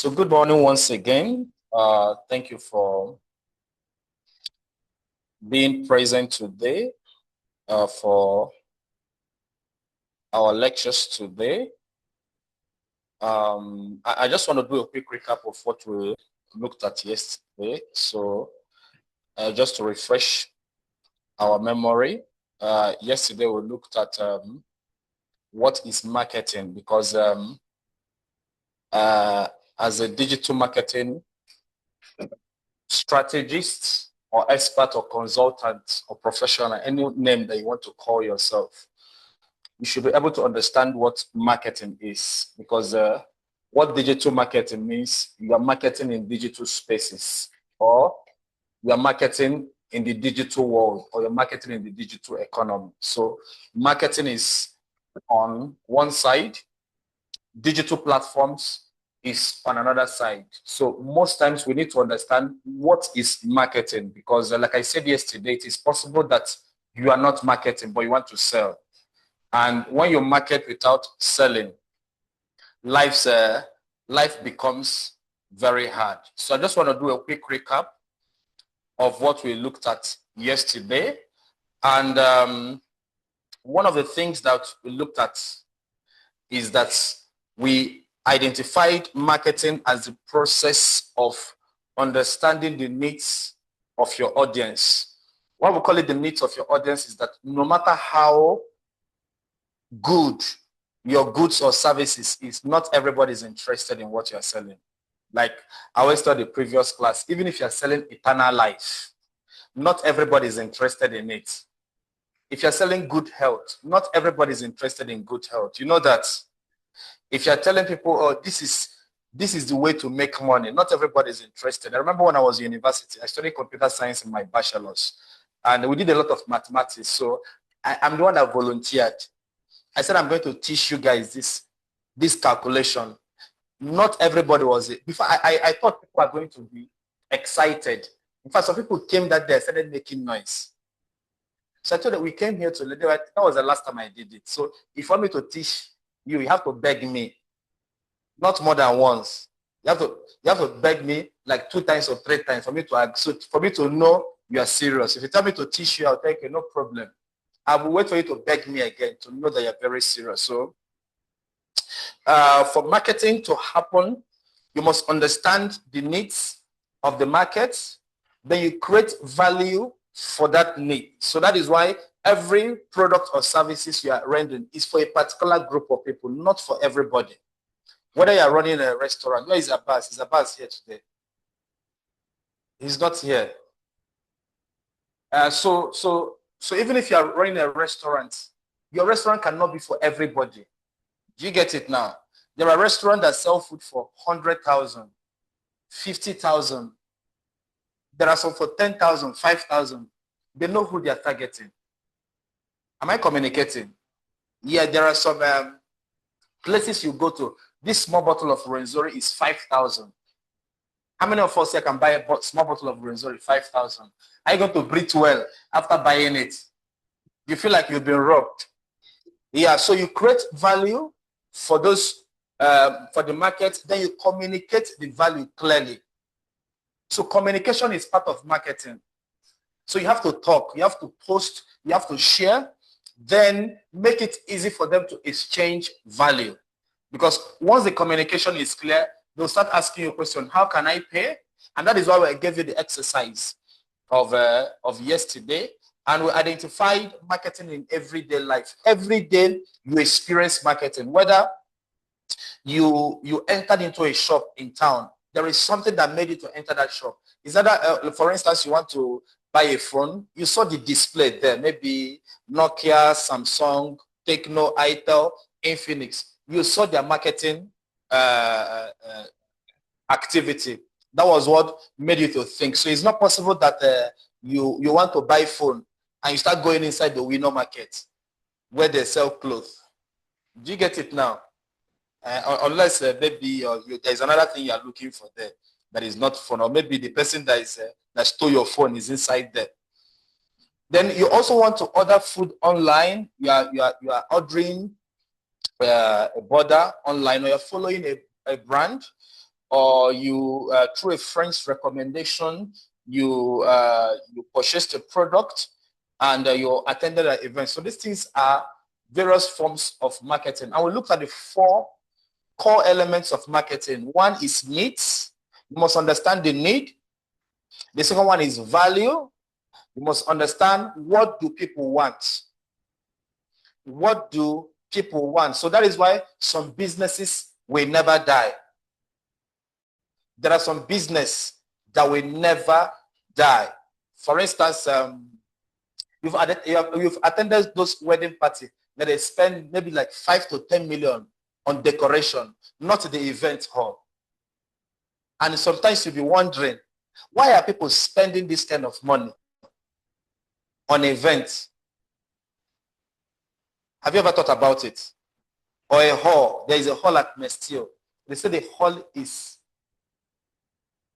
So good morning once again. Thank you for being present today for our lectures today. I just want to do a quick recap of what we looked at yesterday. So just to refresh our memory, yesterday we looked at what is marketing, because as a digital marketing strategist or expert or consultant or professional, any name that you want to call yourself, you should be able to understand what marketing is, because what digital marketing means, you are marketing in digital spaces, or you are marketing in the digital world, or you're marketing in the digital economy. So marketing is on one side, digital platforms is on another side. So most times we need to understand what is marketing, because like I said yesterday, it is possible that you are not marketing, but you want to sell. And when you market without selling, life becomes very hard. So I just want to do a quick recap of what we looked at yesterday. And one of the things that we looked at is that we identified marketing as the process of understanding the needs of your audience. What we call it the needs of your audience is that no matter how good your goods or services is, not everybody is interested in what you're selling. Like I always told the previous class, even if you're selling eternal life, not everybody is interested in it. If you're selling good health, not everybody is interested in good health. You know that. If you're telling people, oh, this is the way to make money, not everybody is interested. I remember when I was in university, I studied computer science in my bachelor's, and we did a lot of mathematics. So I'm the one that volunteered. I said, I'm going to teach you guys this calculation. Not everybody was it. Before I thought people are going to be excited. In fact, some people came that day, started making noise. So I told them, we came here to, that was the last time I did it. So if you want me to teach you have to beg me, not more than once. You have to beg me like 2 times or 3 times for me to know you are serious. If you tell me to teach you, I'll tell you, no problem. I will wait for you to beg me again to know that you're very serious. So for marketing to happen, you must understand the needs of the market. Then you create value for that need. So that is why every product or services you are rendering is for a particular group of people, not for everybody. Whether you are running a restaurant, where is Abbas? Is Abbas here today? He's not here. So even if you are running a restaurant, your restaurant cannot be for everybody. Do you get it now? There are restaurants that sell food for 100,000, 50,000. There are some for 10,000, 5,000. They know who they are targeting. Am I communicating? Yeah, there are some places you go to. This small bottle of Renzori is 5,000. How many of us here can buy a small bottle of Renzori, 5,000? Are you going to breathe well after buying it? You feel like you've been robbed. Yeah, so you create value for those, for the market, then you communicate the value clearly. So communication is part of marketing. So you have to talk, you have to post, you have to share, then make it easy for them to exchange value. Because once the communication is clear, they'll start asking you a question, how can I pay? And that is why I gave you the exercise of yesterday. And we identified marketing in everyday life. Every day you experience marketing, whether you entered into a shop in town, there is something that made you to enter that shop. Is that, for instance, you want to buy a phone, you saw the display there, maybe Nokia, Samsung, Tecno, Itel, Infinix. You saw their marketing activity. That was what made you to think. So it's not possible that you want to buy a phone and you start going inside the window market where they sell clothes. Do you get it now? Unless maybe there's another thing you're looking for there that is not phone, or maybe the person that stole your phone is inside there. Then you also want to order food online. You are ordering a border online, or you're following a brand, or you through a friend's recommendation, you purchased a product, and you attended an event. So these things are various forms of marketing. I will look at the 4 core elements of marketing. One is needs. You must understand the need. The second one is value. You must understand, what do people want? What do people want? So that is why some businesses will never die. There are some business that will never die. For instance, you've attended those wedding party that they spend maybe like 5 to 10 million on decoration, not the event hall. And sometimes you'll be wondering, why are people spending this kind of money on events? Have you ever thought about it? Or a hall? There is a hall at Mestio. They say the hall is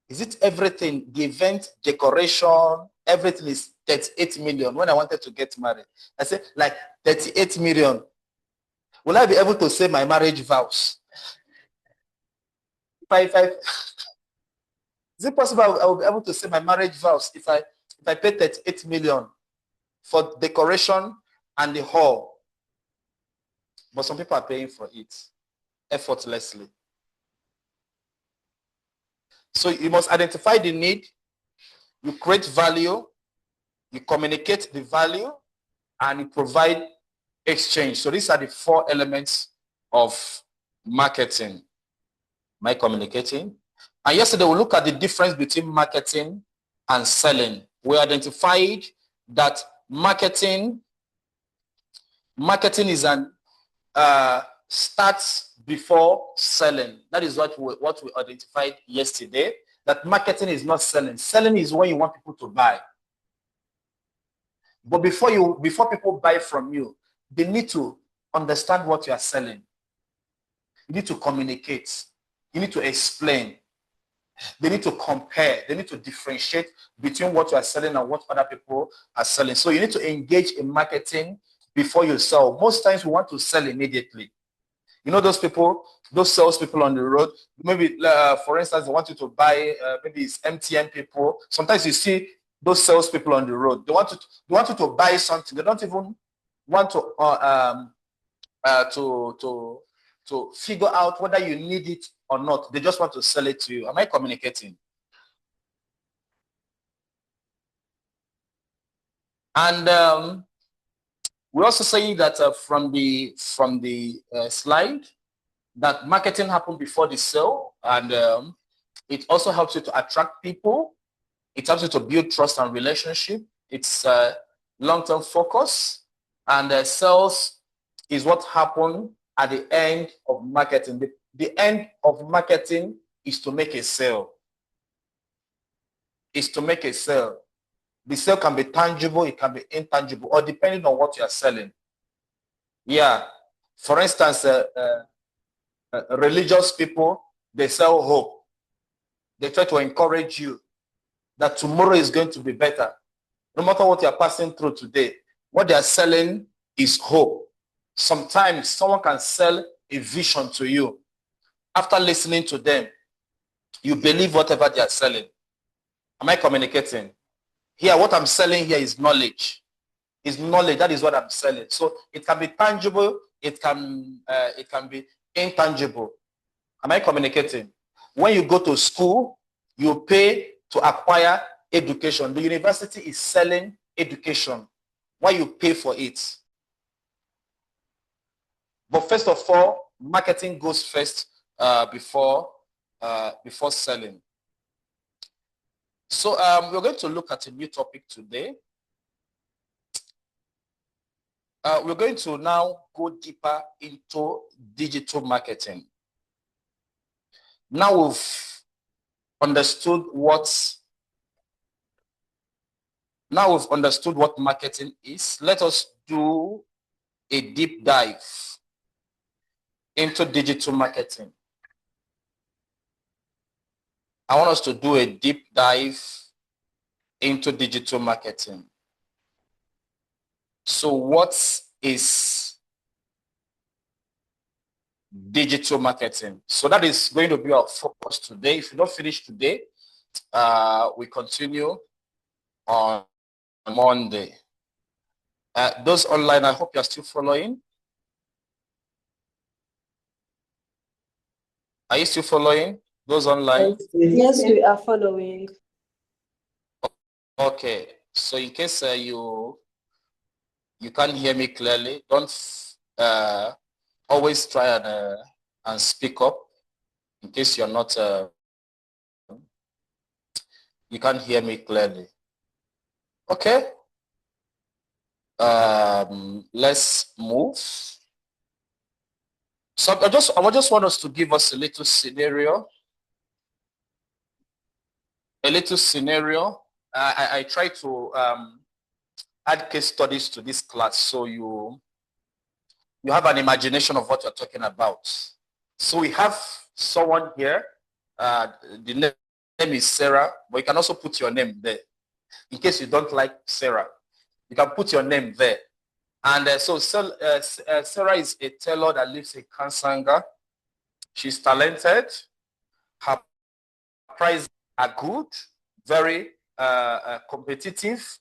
it everything? The event, decoration, everything is 38 million. When I wanted to get married, I said, like 38 million. Will I be able to say my marriage vows? Is it possible I will be able to say my marriage vows if I pay 38 million for decoration and the hall? But some people are paying for it effortlessly. So you must identify the need, you create value, you communicate the value, and you provide exchange. So these are the 4 elements of marketing. Am I communicating? And yesterday we look at the difference between marketing and selling. We identified that marketing is an starts before selling. That is what we identified yesterday, that marketing is not selling. Selling is when you want people to buy. But before people buy from you, they need to understand what you are selling. You need to communicate. You need to explain. They need to compare. They need to differentiate between what you are selling and what other people are selling. So you need to engage in marketing before you sell. Most times we want to sell immediately. You know those people, those salespeople on the road, maybe, for instance, they want you to buy, maybe it's MTN people. Sometimes you see those salespeople on the road. They want you to buy something. They don't even want to figure out whether you need it or not. They just want to sell it to you. Am I communicating? And we're also saying that from the slide, that marketing happened before the sale, and it also helps you to attract people. It helps you to build trust and relationship. It's long-term focus, and sales is what happened at the end of marketing. The end of marketing is to make a sale. Is to make a sale. The sale can be tangible, it can be intangible, or depending on what you are selling. Yeah. For instance, religious people, they sell hope. They try to encourage you that tomorrow is going to be better. No matter what you're passing through today, what they are selling is hope. Sometimes someone can sell a vision to you. After listening to them, you believe whatever they are selling. Am I communicating? Here, what I'm selling here is knowledge. Is knowledge. That is what I'm selling. So it can be tangible. It can be intangible. Am I communicating? When you go to school, you pay to acquire education. The university is selling education. Why you pay for it? But first of all, marketing goes first before selling. So we're going to look at a new topic today. We're going to now go deeper into digital marketing. Now we've understood what marketing is. Let us do a deep dive into digital marketing. I want us to do a deep dive into digital marketing. So what is digital marketing. So that is going to be our focus today. If you don't finish today, we continue on Monday. Those online, I hope you're still following. Are you still following those online? Yes, we are following. Okay, so in case you can't hear me clearly, don't always try and speak up in case you're not you can't hear me clearly. Okay, let's move. So I just want us to give us a little scenario. I try to add case studies to this class so you have an imagination of what you're talking about. So we have someone here. The name is Sarah, but you can also put your name there. In case you don't like Sarah, you can put your name there. And Sarah is a tailor that lives in Kansanga. She's talented. Her prices are good, very competitive.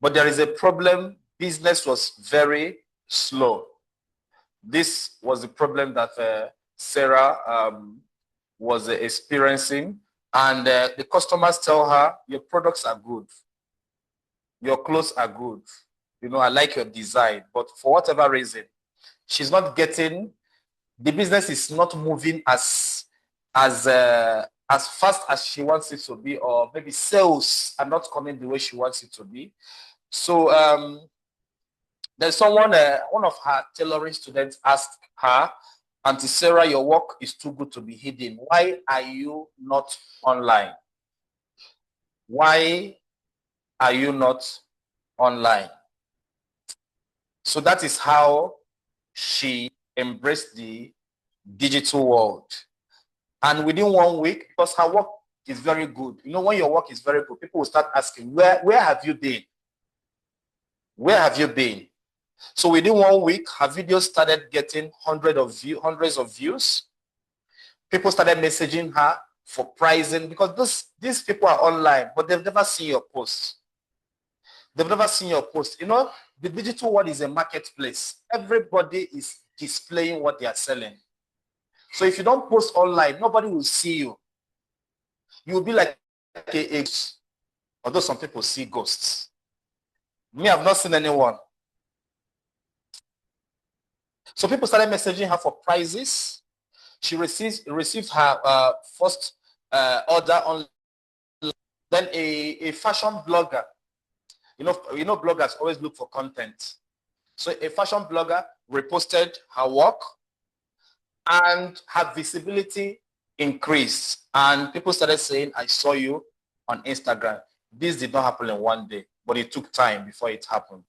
But there is a problem. Business was very slow. This was the problem that Sarah was experiencing. And the customers tell her, your products are good. Your clothes are good. You know, I like your design. But for whatever reason, she's not getting, the business is not moving as fast as she wants it to be, or maybe sales are not coming the way she wants it to be. So there's someone, one of her tailoring students asked her, Auntie Sarah, your work is too good to be hidden. Why are you not online? Why are you not online? So that is how she embraced the digital world. And within 1 week, because her work is very good, you know, when your work is very good, people will start asking, where have you been? Where have you been? So within 1 week, her videos started getting hundreds of views. People started messaging her for pricing because these people are online, but they've never seen your posts. They've never seen your post. You know, the digital world is a marketplace. Everybody is displaying what they are selling. So if you don't post online, nobody will see you. You will be like a ghost. Although some people see ghosts. Me, I've not seen anyone. So people started messaging her for prices. She received her first order on. Then a fashion blogger. You know, bloggers always look for content. So a fashion blogger reposted her work, and her visibility increased. And people started saying, I saw you on Instagram. This did not happen in 1 day, but it took time before it happened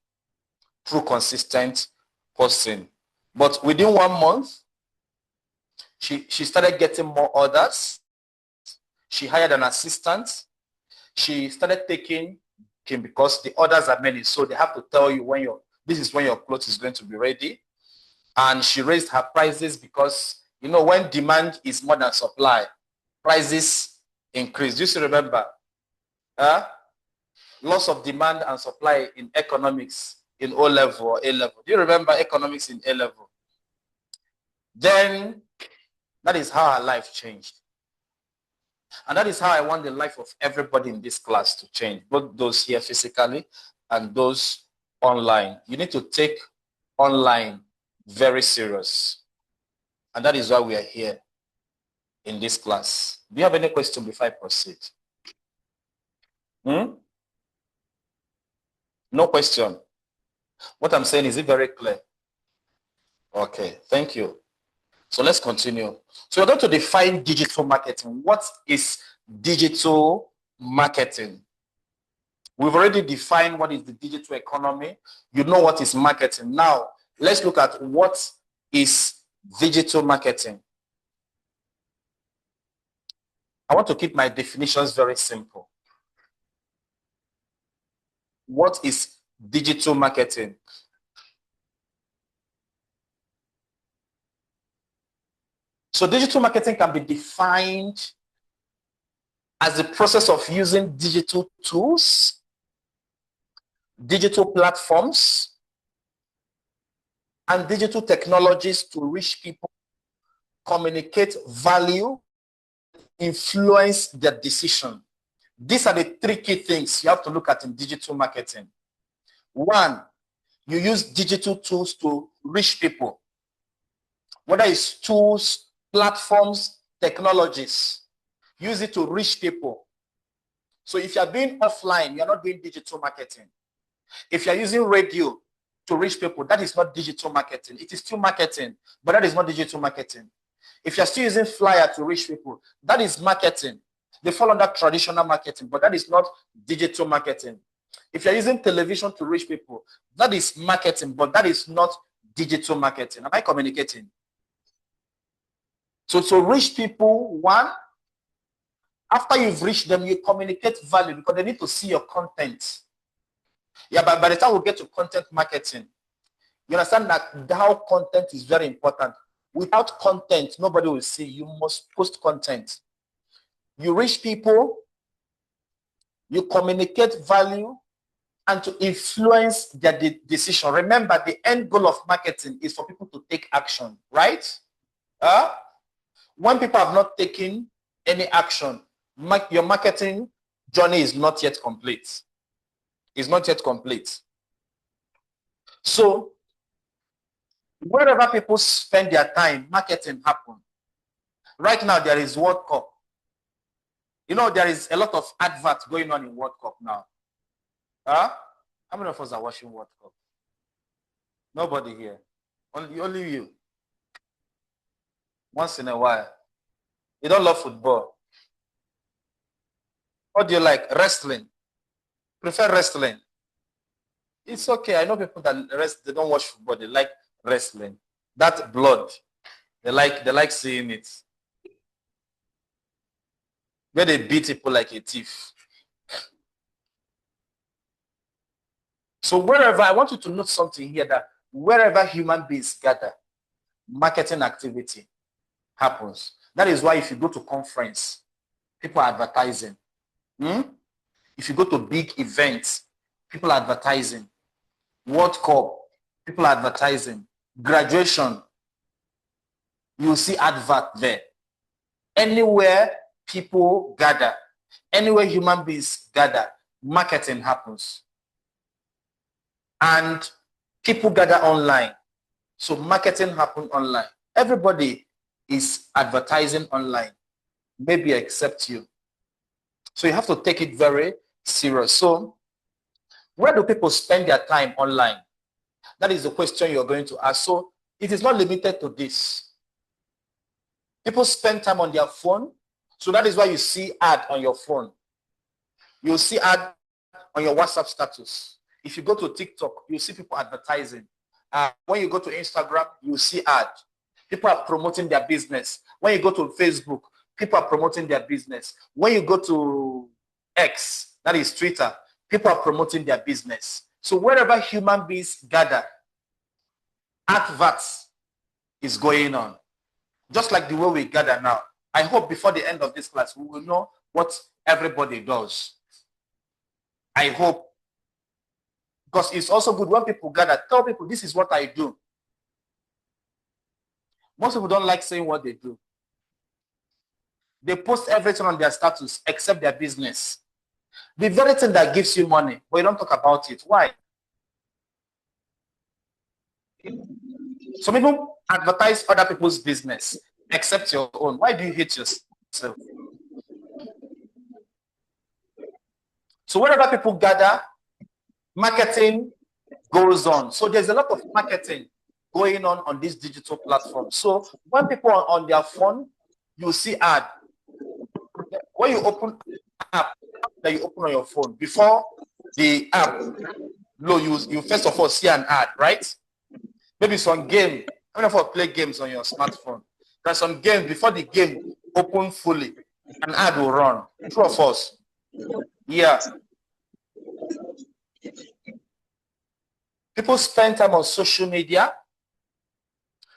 through consistent posting. But within 1 month, she started getting more orders. She hired an assistant. She started taking, because the orders are many, so they have to tell you this is when your clothes is going to be ready. And she raised her prices because, you know, when demand is more than supply, prices increase. Do you still remember? Loss of demand and supply in economics in O level or A level. Do you remember economics in A level? Then that is how her life changed. And that is how I want the life of everybody in this class to change, both those here physically and those online. You need to take online very serious. And that is why we are here in this class. Do you have any question before I proceed? No question. What I'm saying, is it very clear? Okay, thank you. So let's continue. So we're going to define digital marketing. What is digital marketing? We've already defined what is the digital economy. You know what is marketing. Now, let's look at what is digital marketing. I want to keep my definitions very simple. What is digital marketing? So digital marketing can be defined as the process of using digital tools, digital platforms, and digital technologies to reach people, communicate value, influence their decision. These are the three key things you have to look at in digital marketing. One, you use digital tools to reach people, whether it's tools, platforms, technologies. Use it to reach people. So if you're doing offline, you're not doing digital marketing. If you're using radio to reach people, that is not digital marketing. It is still marketing, but that is not digital marketing. If you're still using flyer to reach people, that is marketing. They fall under traditional marketing, but that is not digital marketing. If you're using television to reach people, that is marketing, but that is not digital marketing. Am I communicating? So to reach people, one, after you've reached them, you communicate value because they need to see your content. Yeah, but by the time we get to content marketing, you understand that how content is very important. Without content, nobody will see. You must post content. You reach people, you communicate value, and to influence their decision. Remember, the end goal of marketing is for people to take action, right? When people have not taken any action, your marketing journey is not yet complete. It's not yet complete. So, wherever people spend their time, marketing happens. Right now, there is World Cup. You know, there is a lot of adverts going on in World Cup now. How many of us are watching World Cup? Nobody here. Only you. Once in a while. You don't love football. What do you like? Wrestling. Prefer wrestling. It's okay. I know people that they don't watch football. They like wrestling. That blood. They like seeing it. Where they beat people like a thief. So wherever, I want you to note something here, that wherever human beings gather, marketing activity happens. That is why if you go to conference, people are advertising. If you go to big events, people are advertising. World Cup, people are advertising. Graduation, you will see advert there. Anywhere people gather, anywhere human beings gather, marketing happens. And people gather online. So marketing happens online. Everybody is advertising online, maybe except you. So you have to take it very serious. So where do people spend their time online? That is the question you're going to ask. So it is not limited to this. People spend time on their phone. So that is why you see ad on your phone. You'll see ad on your WhatsApp status. If you go to TikTok, you see people advertising. When you go to Instagram, you see ad. People are promoting their business. When you go to Facebook, people are promoting their business. When you go to X, that is Twitter, people are promoting their business. So wherever human beings gather, adverts is going on. Just like the way we gather now. I hope before the end of this class, we will know what everybody does. I hope. Because it's also good when people gather, tell people this is what I do. Most people don't like saying what they do. They post everything on their status except their business. The very thing that gives you money, but you don't talk about it. Why? Some people advertise other people's business except your own. Why do you hate yourself? So wherever people gather, marketing goes on. So there's a lot of marketing going on this digital platform. So when people are on their phone, you see ad. When you open app that you open on your phone, before the app load, you first of all see an ad, right? Maybe some game. How many of you play games on your smartphone? There's some game, before the game open fully, an ad will run. True or false? Yeah. People spend time on social media.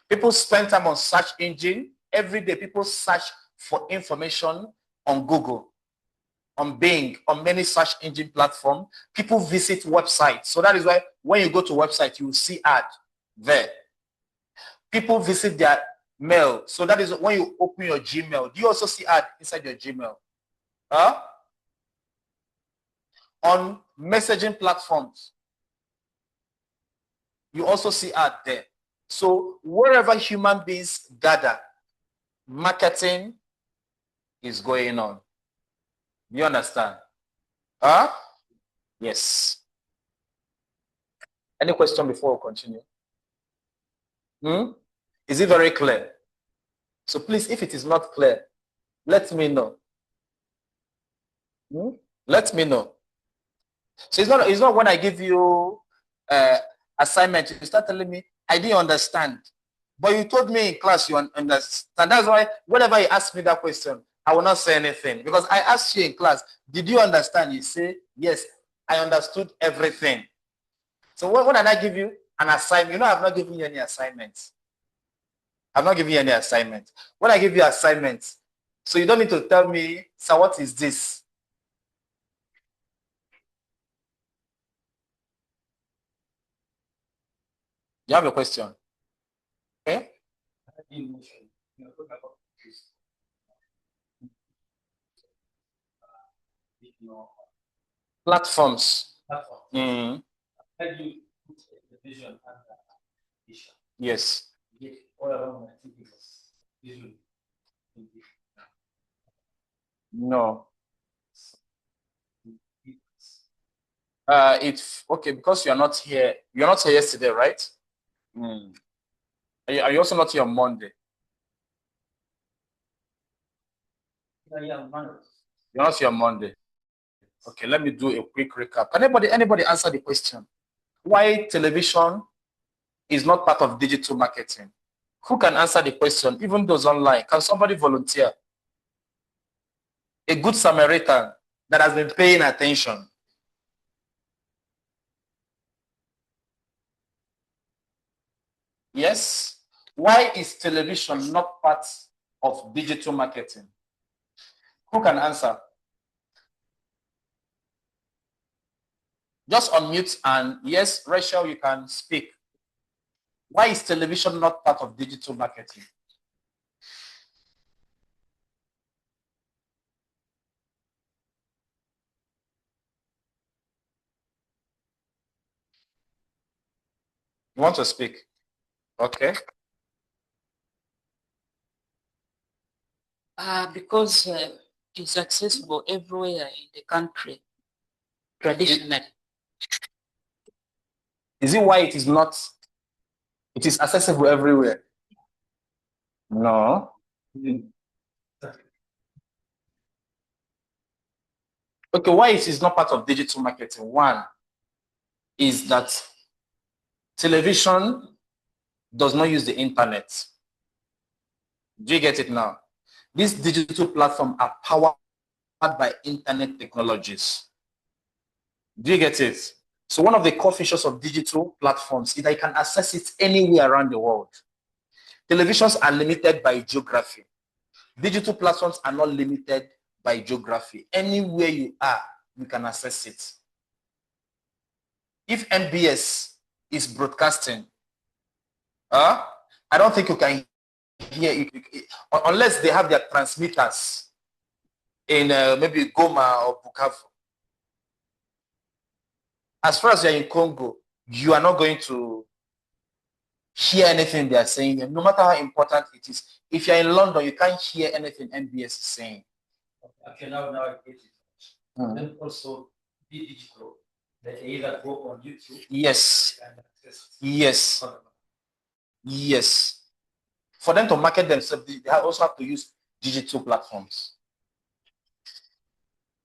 People spend time on search engine. every day people search for information on Google, on Bing, on many search engine platforms. People visit websites. So that is why when you go to website, you will see ad there. People visit their mail. So that is when you open your Gmail. Do you also see ad inside your Gmail? Huh? On messaging platforms, you also see ad there. So wherever human beings gather, marketing is going on. You understand? Huh? Yes. Any question before we continue? Is it very clear? So please, if it is not clear, let me know. Let me know. So it's not when I give you assignment, you start telling me, I didn't understand. But you told me in class you understand. That's why whenever you ask me that question, I will not say anything. Because I asked you in class, did you understand? You say, yes, I understood everything. So when I give you an assignment, I've not given you any assignments. I've not given you any assignment. When I give you assignments, so you don't need to tell me, so what is this? You have a question? Okay. Platforms. Yes. No. It's okay because you're not here. You're not here yesterday, right? Are you also not here on Monday? You're not here on Monday. Okay, let me do a quick recap. Can anybody answer the question? Why television is not part of digital marketing? Who can answer the question? Even those online. Can somebody volunteer? A good Samaritan that has been paying attention. Yes. Why is television not part of digital marketing? Who can answer? Just unmute and yes, Rachel, you can speak. Why is television not part of digital marketing? You want to speak? Okay. Because it's accessible everywhere in the country, traditionally. Is it why it is not? It is accessible everywhere. No. Okay, why it is not part of digital marketing? One is that television does not use the internet. Do you get it now? These digital platforms are powered by internet technologies. Do you get it? So one of the core features of digital platforms is that you can access it anywhere around the world. Televisions are limited by geography. Digital platforms are not limited by geography. Anywhere you are, you can access it. If NBS is broadcasting, I don't think you can hear it unless they have their transmitters in maybe Goma or Bukavu. As far as you're in Congo, you are not going to hear anything they are saying, no matter how important it is. If you're in London, you can't hear anything NBS is saying. Okay, now I get it. Then also be digital. They either go on YouTube. Yes. Yes. Yes. For them to market themselves, they also have to use digital platforms.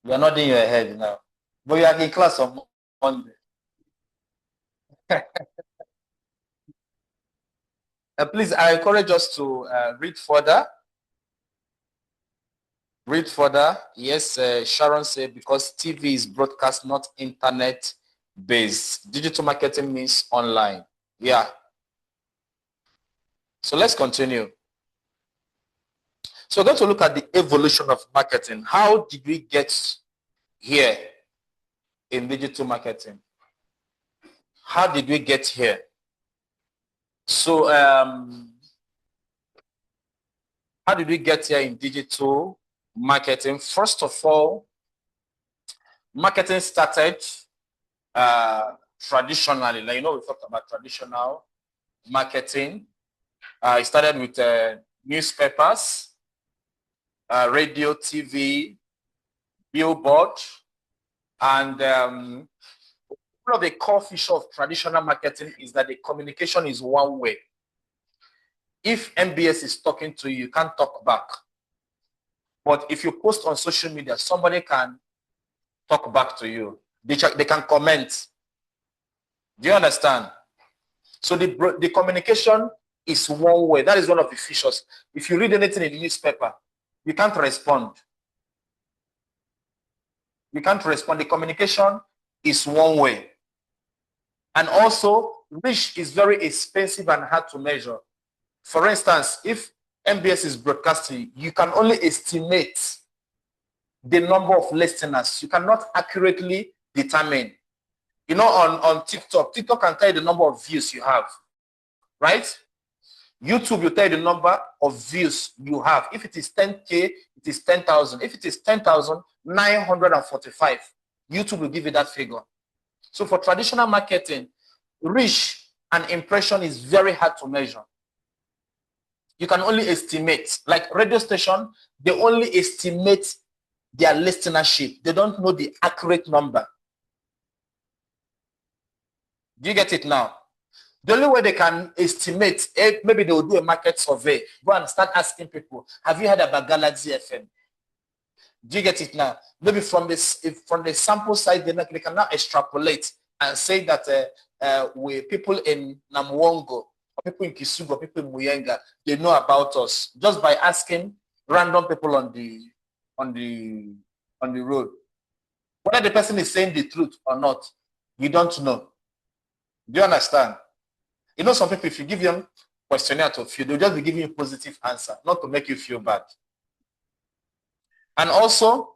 You are nodding your head now, but you are in class on Monday. Please, I encourage us to read further. Read further. Yes, Sharon said because TV is broadcast, not internet based. Digital marketing means online. Yeah. So let's continue. So we're going to look at the evolution of marketing. How did we get here in digital marketing? How did we get here? So how did we get here in digital marketing? First of all, marketing started traditionally. Like, you know, we talked about traditional marketing. It started with newspapers, radio, TV, billboard, and one of the core features of traditional marketing is that the communication is one way. If MBS is talking to you, you can't talk back. But if you post on social media, somebody can talk back to you. They can comment. Do you understand? So the communication is one way. That is one of the features. If you read anything in the newspaper, you can't respond. You can't respond. The communication is one way. And also, reach is very expensive and hard to measure. For instance, if MBS is broadcasting, you can only estimate the number of listeners. You cannot accurately determine. You know, on TikTok can tell you the number of views you have, right? YouTube will tell you the number of views you have. If it is 10K, it is 10,000. If it is 10,945, YouTube will give you that figure. So for traditional marketing, reach and impression is very hard to measure. You can only estimate. Like radio station, they only estimate their listenership. They don't know the accurate number. Do you get it now? The only way they can estimate, maybe they will do a market survey, go and start asking people, have you heard about Galaxy FM? Do you get it now? Maybe from the sample size, they can now extrapolate and say that people in Namwongo, or people in Kisugu, or people in Muyenga, they know about us just by asking random people on the road. Whether the person is saying the truth or not, you don't know. Do you understand? You know, some people, if you give them questionnaire to fill, they'll just be giving you a positive answer, not to make you feel bad. And also,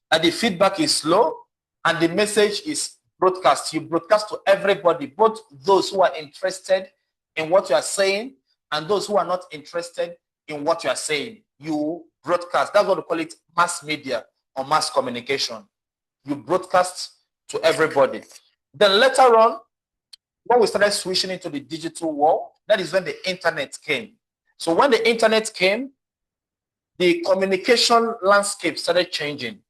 the feedback is low and the message is broadcast. You broadcast to everybody, both those who are interested in what you are saying and those who are not interested in what you are saying. You broadcast. That's what we call it, mass media or mass communication. You broadcast to everybody. Then later on, when we started switching into the digital world, that is when the internet came. So when the internet came, the communication landscape started changing.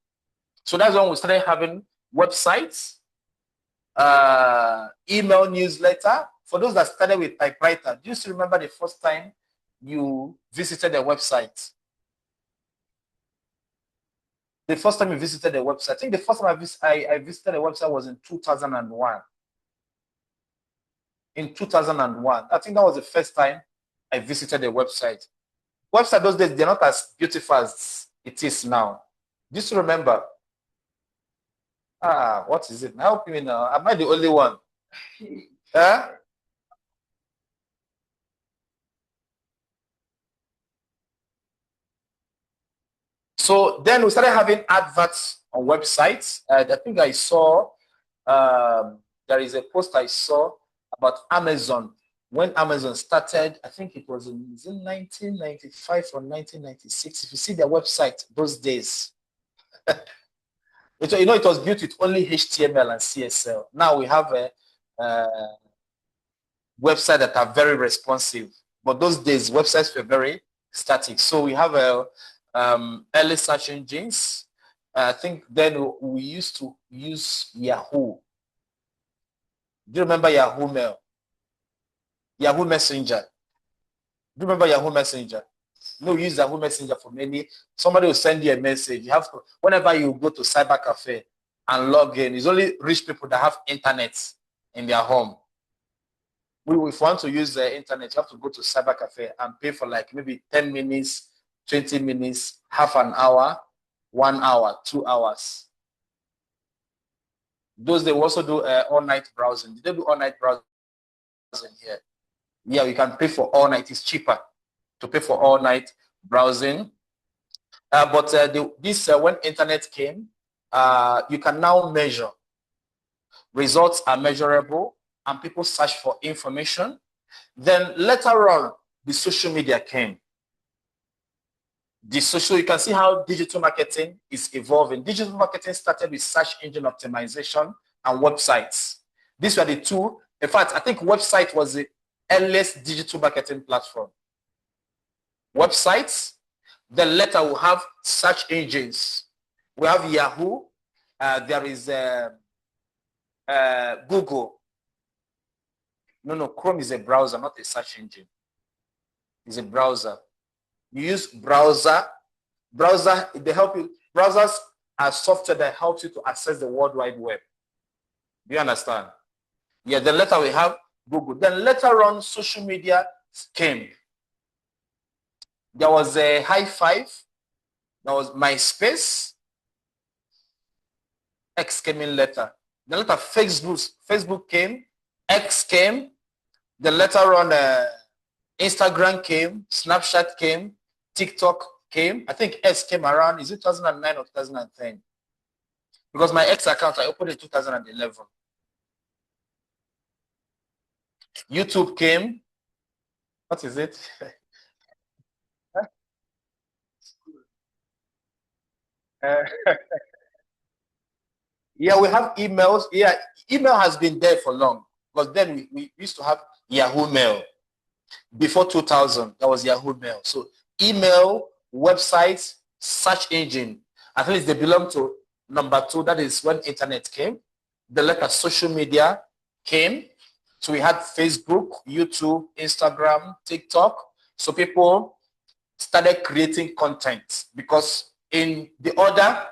So that's when we started having websites, email newsletter. For those that started with typewriter, do you still remember the first time you visited a website? The first time you visited a website, I think the first time I visited a website was in 2001. In 2001, I think that was the first time I visited a website. Website those days, they're not as beautiful as it is now. Do you still remember? What is it? Help me now. Am I the only one? Huh? So then we started having adverts on websites. I think I saw, there is a post I saw about Amazon. When Amazon started, I think it was in 1995 or 1996. If you see their website those days, it was built with only HTML and CSL. Now we have a website that are very responsive. But those days, websites were very static. So we have early search engines. I think then we used to use Yahoo. Do you remember Yahoo Mail? Yahoo Messenger. Do you remember Yahoo Messenger? No, we use Yahoo Messenger for many. Somebody will send you a message. You have to, whenever you go to cyber cafe and log in, it's only rich people that have internet in their home. If you want to use the internet, you have to go to cyber cafe and pay for like maybe 10 minutes, 20 minutes, half an hour, 1 hour, 2 hours. Those they also do all-night browsing. Did they do all-night browsing here? Yeah, you can pay for all night. It's cheaper to pay for all night browsing. When internet came, you can now measure. Results are measurable and people search for information. Then later on, the social media came. You can see how digital marketing is evolving. Digital marketing started with search engine optimization and websites. These were the two. In fact, I think website was the earliest digital marketing platform. Websites. Then later we'll have search engines. We have Yahoo. There is Google. No, Chrome is a browser, not a search engine. It's a browser. You use browser. They help you. Browsers are software that helps you to access the World Wide Web. Do you understand? Yeah, then later we have Google. Then later on, social media came. There was a High Five. There was MySpace. X came in later. Then later Facebook came. X came. Then later on, Instagram came. Snapchat came. TikTok came. I think X came around. Is it 2009 or 2010? Because my X account, I opened in 2011. YouTube came. What is it? Yeah, we have emails. Yeah, email has been there for long. Because then we used to have Yahoo Mail. Before 2000, that was Yahoo Mail. So email, websites, search engine. At least they belong to number 2. That is when internet came. The later social media came. So we had Facebook, YouTube, Instagram, TikTok. So people started creating content because in the other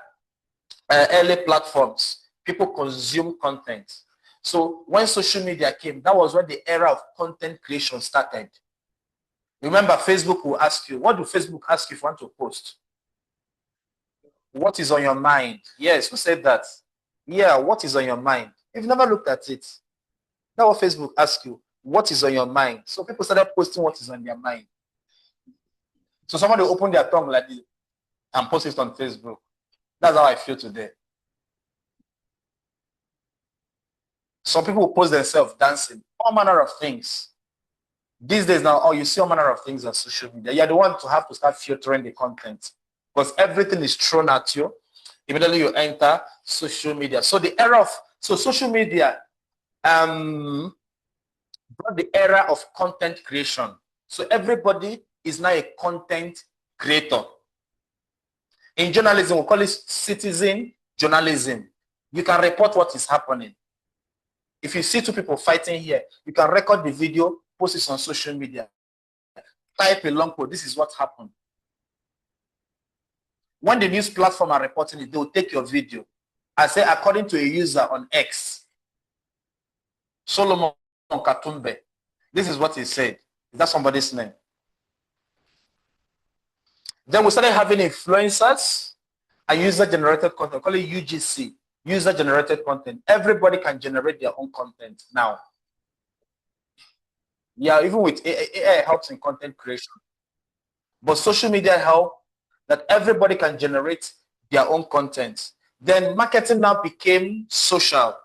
early platforms, people consume content. So when social media came, that was when the era of content creation started. Remember, Facebook will ask you, what do Facebook ask you if you want to post? What is on your mind? Yes, who said that? Yeah, what is on your mind? If you've never looked at it, that's what Facebook asks you. What is on your mind? So people started posting what is on their mind. So somebody opened their tongue like this and post it on Facebook. That's how I feel today. Some people post themselves dancing, all manner of things. These days now, you see all manner of things on social media. You're the one to have to start filtering the content because everything is thrown at you. Immediately you enter social media. So the era of social media brought the era of content creation. So everybody is now a content creator. In journalism, we call it citizen journalism. You can report what is happening. If you see 2 people fighting here, you can record the video, post it on social media. Type a long code. This is what happened. When the news platform are reporting it, they will take your video. I say, according to a user on X, Solomon Katumbe, this is what he said. Is that somebody's name? Then we started having influencers and user-generated content. We call it UGC, user-generated content. Everybody can generate their own content now. Yeah, even with AI helps in content creation. But social media help that everybody can generate their own content. Then marketing now became social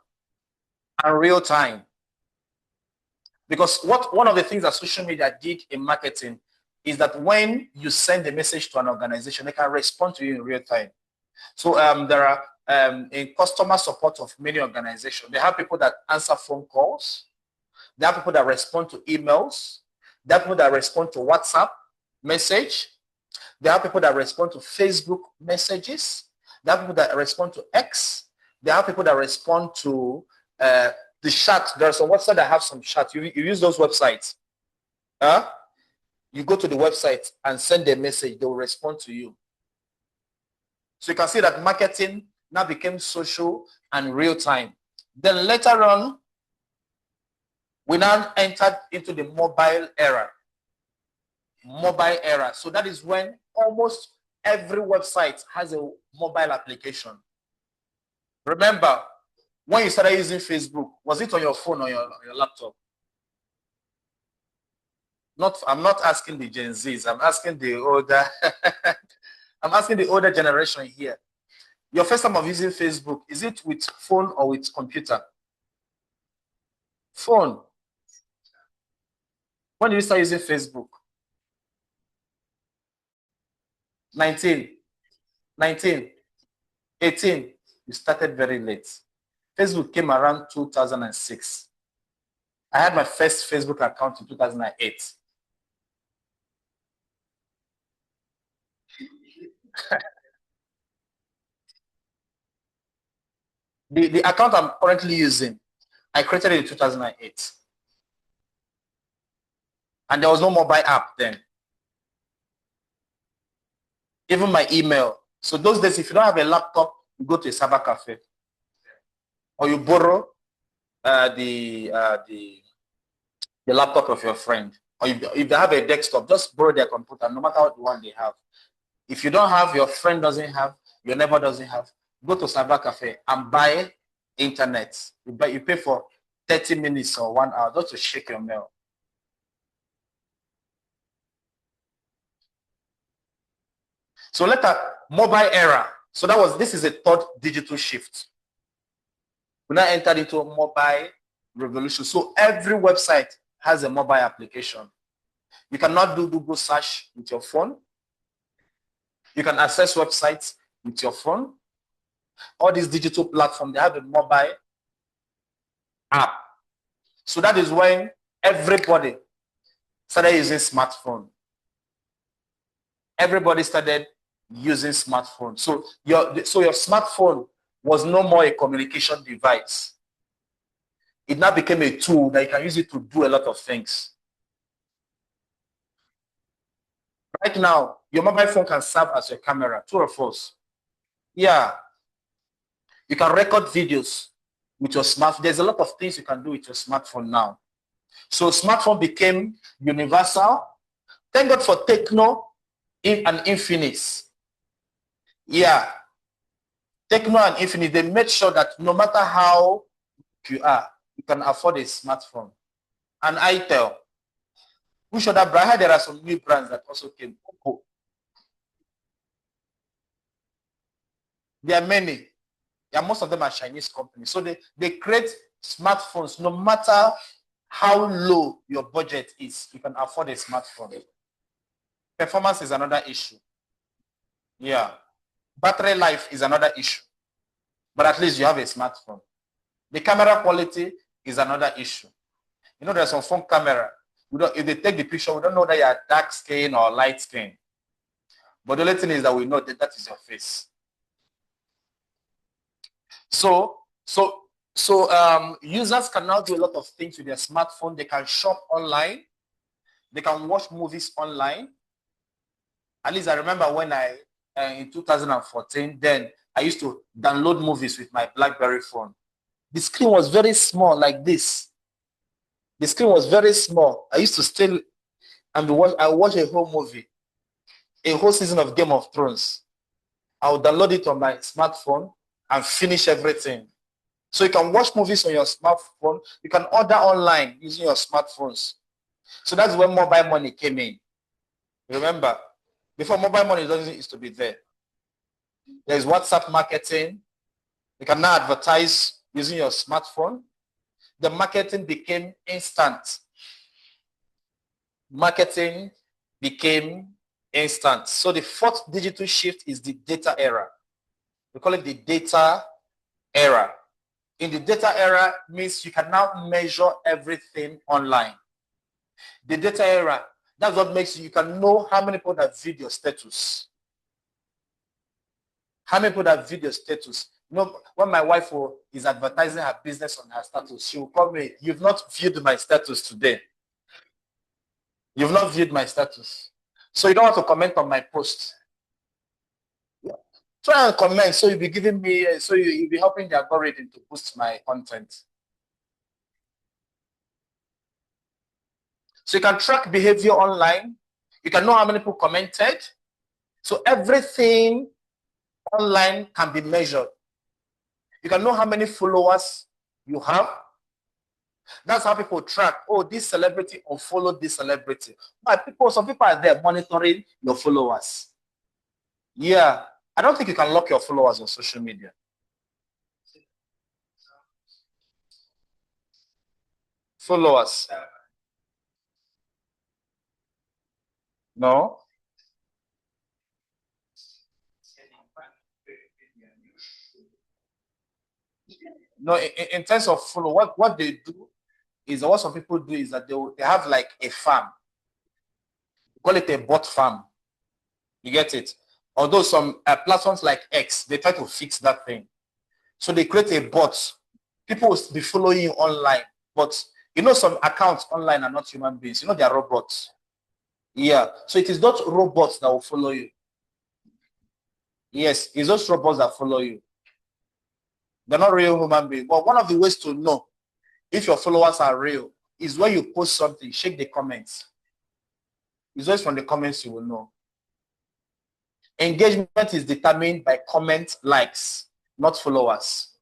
and real time. Because one of the things that social media did in marketing is that when you send a message to an organization, they can respond to you in real time. So there are in customer support of many organizations, they have people that answer phone calls. There are people that respond to emails. There are people that respond to WhatsApp message. There are people that respond to Facebook messages. There are people that respond to X. There are people that respond to the chat. There are some websites that have some chat. You use those websites. You go to the website and send a message. They will respond to you. So you can see that marketing now became social and real time. Then later on, we now entered into the mobile era. Mobile era. So that is when almost every website has a mobile application. Remember, when you started using Facebook, was it on your phone or your laptop? I'm not asking the Gen Zs. I'm asking the older. I'm asking the older generation here. Your first time of using Facebook, is it with phone or with computer? Phone. When did you start using Facebook? 19, 19, 18. You started very late. Facebook came around 2006. I had my first Facebook account in 2008. The account I'm currently using, I created it in 2008. And there was no mobile app then. Even my email. So those days, if you don't have a laptop, you go to a cyber cafe. Or you borrow the laptop of your friend. Or if they have a desktop, just borrow their computer, no matter what one they have. If you don't have, your friend doesn't have, your neighbor doesn't have, go to cyber cafe and buy internet. You pay for 30 minutes or 1 hour just to shake your mail. So later, mobile era. So this is a third digital shift. We now entered into a mobile revolution. So every website has a mobile application. You cannot do Google search with your phone. You can access websites with your phone. All these digital platforms, they have a mobile app. So that is when everybody started using smartphone. Everybody started using smartphone. So your smartphone was no more a communication device. It now became a tool that you can use it to do a lot of things. Right now, your mobile phone can serve as your camera, true or false? Yeah. You can record videos with your smartphone. There's a lot of things you can do with your smartphone now. So smartphone became universal. Thank God for Techno and Infinix. Yeah. Techno and Infinix, they made sure that no matter how you are, you can afford a smartphone. And itel. Who should have brand? There are some new brands that also came. Oppo. There are many. Yeah, most of them are Chinese companies. So they create smartphones. No matter how low your budget is, you can afford a smartphone. Performance is another issue. Yeah. Battery life is another issue. But at least you have a smartphone. The camera quality is another issue. You know, there's some phone camera. If they take the picture, we don't know that you are dark skin or light skin. But the only thing is that we know that is your face. So users can now do a lot of things with their smartphone. They can shop online. They can watch movies online. At least I remember when in 2014, then I used to download movies with my BlackBerry phone. The screen was very small, like this. The screen was very small. I used to still, and I watch a whole movie, a whole season of Game of Thrones. I would download it on my smartphone and finish everything. So you can watch movies on your smartphone. You can order online using your smartphones. So that's when mobile money came in. Remember, before mobile money doesn't used to be there. There's WhatsApp marketing. You can now advertise using your smartphone. The marketing became instant. Marketing became instant. So the fourth digital shift is the data era. We call it the data era. In the data era means you can now measure everything online. The data era, that's what makes you can know how many people that viewed your status. How many people that viewed your status. You know, when my wife is advertising her business on her status, she will call me, "You've not viewed my status today. You've not viewed my status. So you don't want to comment on my post." Yeah. Try and comment so you'll be giving me, so you'll be helping the algorithm to boost my content. So you can track behavior online. You can know how many people commented. So everything online can be measured. You can know how many followers you have. That's how people track. Oh, this celebrity unfollowed this celebrity. But some people are there monitoring your followers. Yeah, I don't think you can lock your followers on social media. Followers. No. No, in terms of follow, what they do is, what some people do is that they have like a farm. Call it a bot farm. You get it? Although some platforms like X, they try to fix that thing. So they create a bot. People will be following you online, but you know some accounts online are not human beings. You know they are robots. Yeah. So it is not robots that will follow you. Yes, it's those robots that follow you. They're not real human beings. But one of the ways to know if your followers are real is when you post something, check the comments. It's always from the comments you will know. Engagement is determined by comment likes, not followers.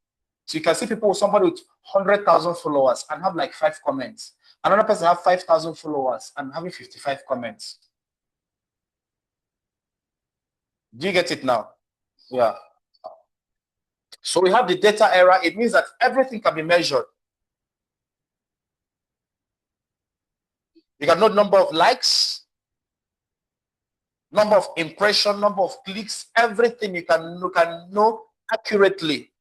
So you can see people, somebody with 100,000 followers and have like 5 comments. Another person have 5,000 followers and having 55 comments. Do you get it now? Yeah. So we have the data era. It means that everything can be measured. You can know number of likes, number of impressions, number of clicks, everything you can know accurately.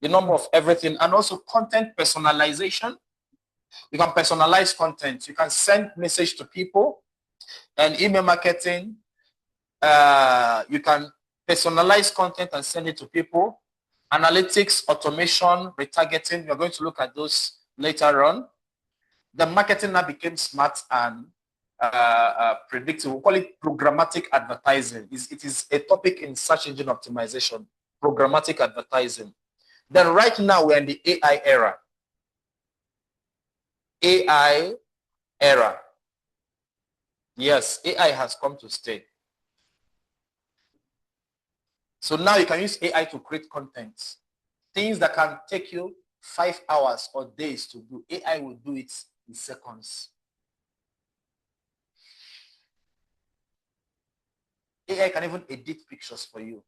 The number of everything, and also content personalization. You can personalize content. You can send message to people, and email marketing. You can personalize content and send it to people. Analytics, automation, retargeting. We're going to look at those later on. The marketing now became smart and predictive. We call it programmatic advertising. It is a topic in search engine optimization, programmatic advertising. Then right now we're in the AI era. AI era. Yes, AI has come to stay. So now you can use AI to create content. Things that can take you 5 hours or days to do, AI will do it in seconds. AI can even edit pictures for you.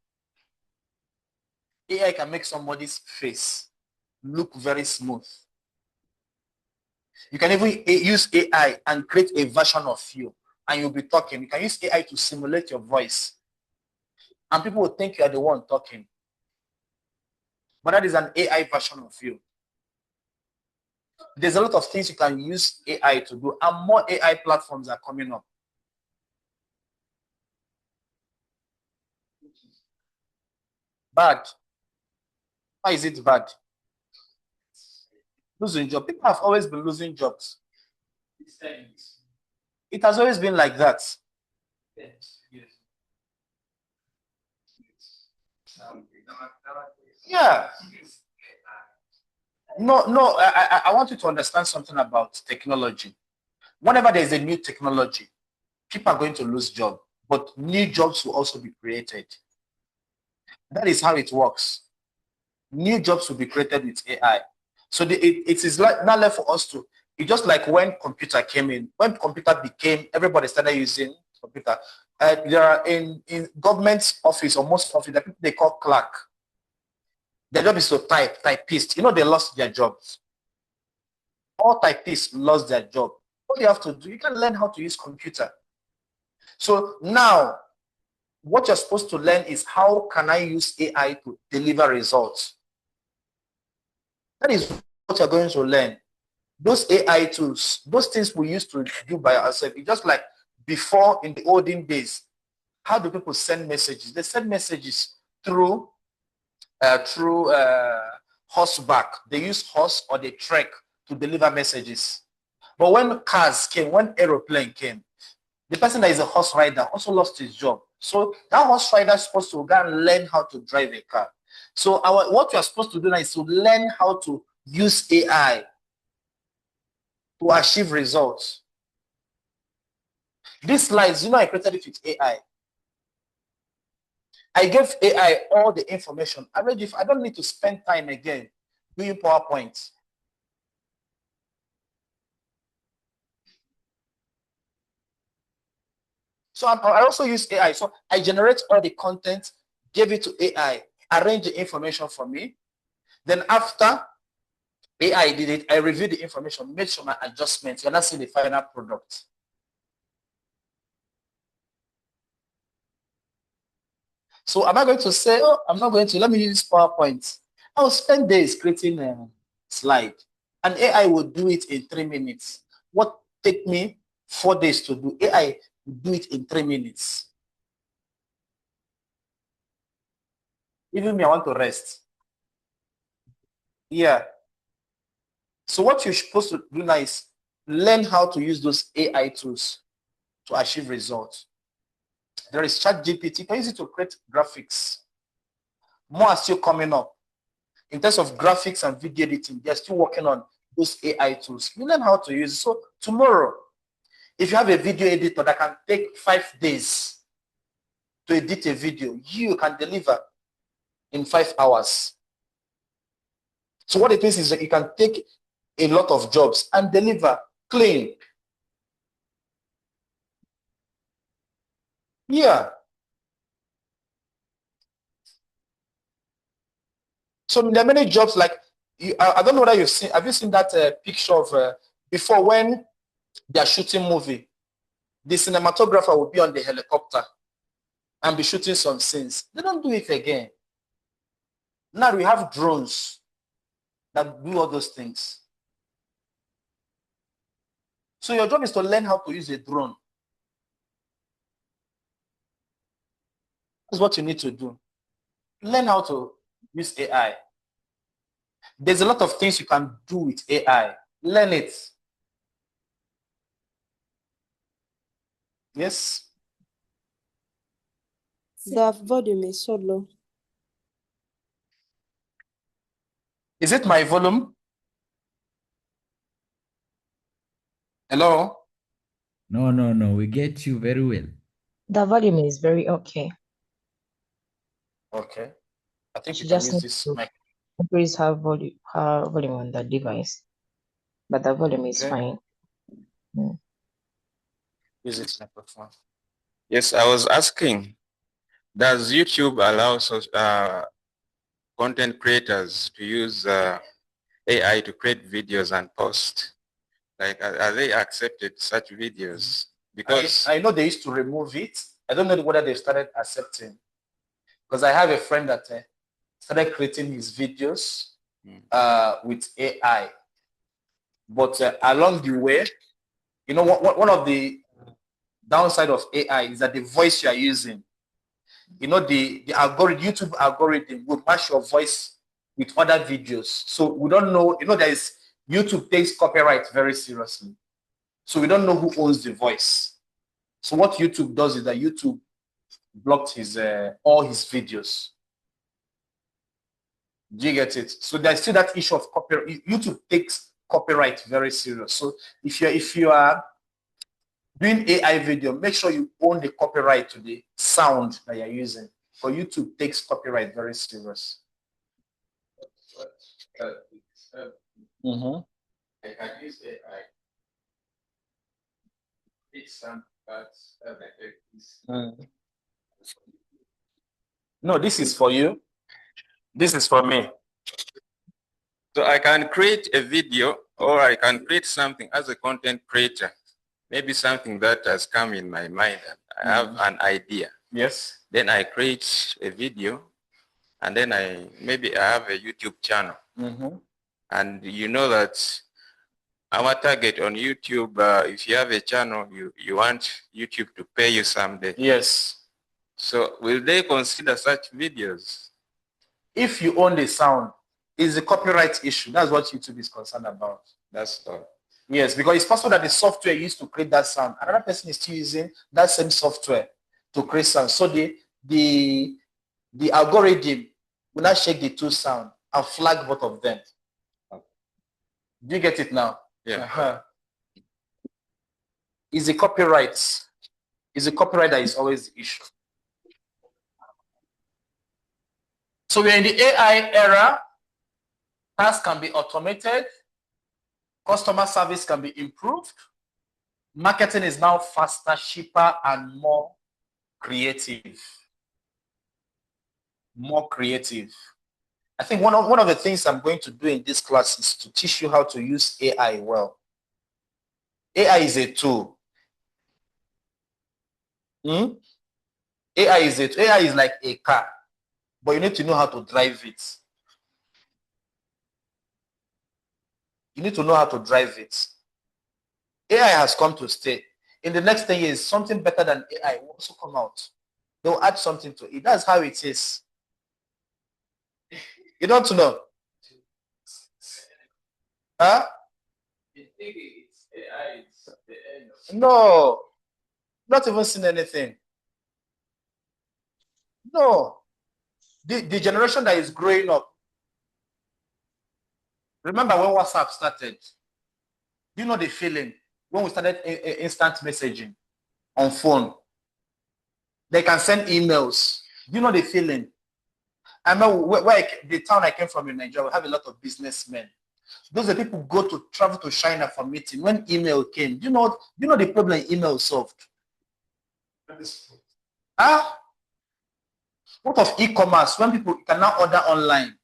AI can make somebody's face look very smooth. You can even use AI and create a version of you, and you'll be talking. You can use AI to simulate your voice, and people will think you are the one talking. But that is an AI version of you. There's a lot of things you can use AI to do, and more AI platforms are coming up. Bad. Why is it bad? Losing jobs. People have always been losing jobs. It has always been like that. Yeah. No, I want you to understand something about technology. Whenever there's a new technology, people are going to lose jobs, but new jobs will also be created. That is how it works. New jobs will be created with AI. So it is like not left for us to, it's just like when computer came in. When computer became, everybody started using computer. There are in government office or most office, the people they call clerk. Their job is to typist. You know, they lost their jobs. All typists lost their job. What you have to do, you can learn how to use computer. So now, what you're supposed to learn is how can I use AI to deliver results? That is what you're going to learn. Those AI tools, those things we used to do by ourselves. It's just like before in the olden days. How do people send messages? They send messages through horseback. They use horse or they trek to deliver messages. But when cars came, when aeroplane came, the person that is a horse rider also lost his job. So that horse rider is supposed to go and learn how to drive a car. So what you are supposed to do now is to learn how to use AI to achieve results. These slides, you know, I created it with AI. I gave AI all the information. I don't need to spend time again doing PowerPoint. So I also use AI. So I generate all the content, give it to AI, arrange the information for me. Then after AI did it, I review the information, make sure my adjustments. You're not seeing the final product. So am I going to say, oh, I'm not going to, let me use PowerPoint. I'll spend days creating a slide, and AI will do it in 3 minutes. What take me 4 days to do, AI will do it in 3 minutes. Even me, I want to rest. Yeah. So what you're supposed to do now is learn how to use those AI tools to achieve results. There is ChatGPT. You can use it to create graphics. More are still coming up. In terms of graphics and video editing, they're still working on those AI tools. You learn how to use it. So tomorrow, if you have a video editor that can take 5 days to edit a video, you can deliver in 5 hours. So what it means is that you can take a lot of jobs and deliver clean. Yeah. So there are many jobs like, I don't know whether you've seen, have you seen that picture of before when they are shooting movie, the cinematographer will be on the helicopter and be shooting some scenes. They don't do it again. Now we have drones that do all those things. So your job is to learn how to use a drone. That's what you need to do. Learn how to use AI. There's a lot of things you can do with AI. Learn it. Yes? The volume is so low. Is it my volume? Hello? No, no, no. We get you very well. The volume is very okay. Okay. I think She you can just use needs this to mic. increase her volume on the device, but the volume is Okay. fine. Mm. Use it microphone. Yes, I was asking, does YouTube allow content creators to use AI to create videos and post? Like, are they accepted such videos? Because I know they used to remove it. I don't know whether they've started accepting. Because I have a friend that started creating his videos with AI. But along the way, you know, one of the downside of AI is that the voice you are using, you know, the algorithm, YouTube algorithm will match your voice with other videos. So we don't know, you know, YouTube takes copyright very seriously. So we don't know who owns the voice. So what YouTube does is that YouTube blocked his all his videos. Do you get it? So there's still that issue of copyright. YouTube takes copyright very serious. So if you are doing AI video, make sure you own the copyright to the sound that you're using. For YouTube takes copyright very serious. I can use AI. It's some parts that No, this is for you. This is for me. So I can create a video or I can create something as a content creator. Maybe something that has come in my mind. I have an idea. Yes. Then I create a video and then I have a YouTube channel. And you know that our target on YouTube, if you have a channel, you want YouTube to pay you someday. Yes. So will they consider such videos? If you own the sound, it's a copyright issue. That's what YouTube is concerned about. That's all. Yes, because it's possible that the software used to create that sound, another person is still using that same software to create sound. So the algorithm will not check the two sound and flag both of them. Do you get it now? Yeah. Is the copyright? Is the copyright that is always the issue? So we're in the AI era. Tasks can be automated. Customer service can be improved. Marketing is now faster, cheaper, and more creative. More creative. I think one of the things I'm going to do in this class is to teach you how to use AI well. AI is a tool. AI is like a car, but you need to know how to drive it. You need to know how to drive it. AI has come to stay. In the next 10 years, something better than AI will also come out. They'll add something to it. That's how it is. You don't know. Huh? No, not even seen anything. No. The generation that is growing up. Remember when WhatsApp started? Do you know the feeling when we started instant messaging on phone? They can send emails. Do you know the feeling? I know the town I came from in Nigeria, we have a lot of businessmen. Those are people go to travel to China for meeting. When email came, do you know the problem email solved? Huh? What of e-commerce when people can now order online?